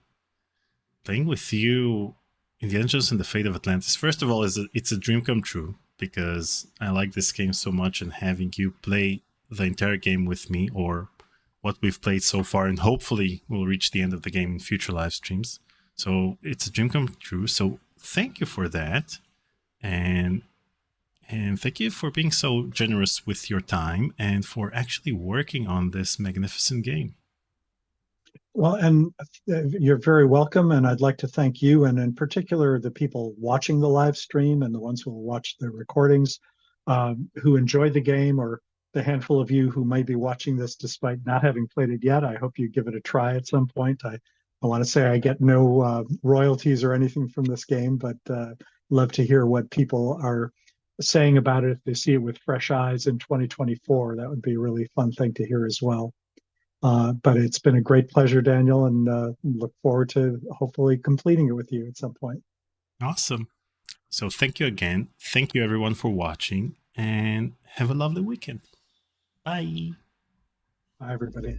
Playing with you Indiana Jones and the Fate of Atlantis, first of all, it's a dream come true, because I like this game so much, and having you play the entire game with me, or what we've played so far, and hopefully we'll reach the end of the game in future live streams. So it's a dream come true. So thank you for that. And thank you for being so generous with your time and for actually working on this magnificent game. Well, and you're very welcome. And I'd like to thank you, and in particular, the people watching the live stream and the ones who will watch the recordings, who enjoy the game, or the handful of you who may be watching this despite not having played it yet. I hope you give it a try at some point. I want to say I get no royalties or anything from this game, but love to hear what people are saying about it. If they see it with fresh eyes in 2024, that would be a really fun thing to hear as well. But it's been a great pleasure, Daniel, and look forward to hopefully completing it with you at some point. Awesome. So thank you again. Thank you everyone for watching, and have a lovely weekend. Bye. Bye, everybody.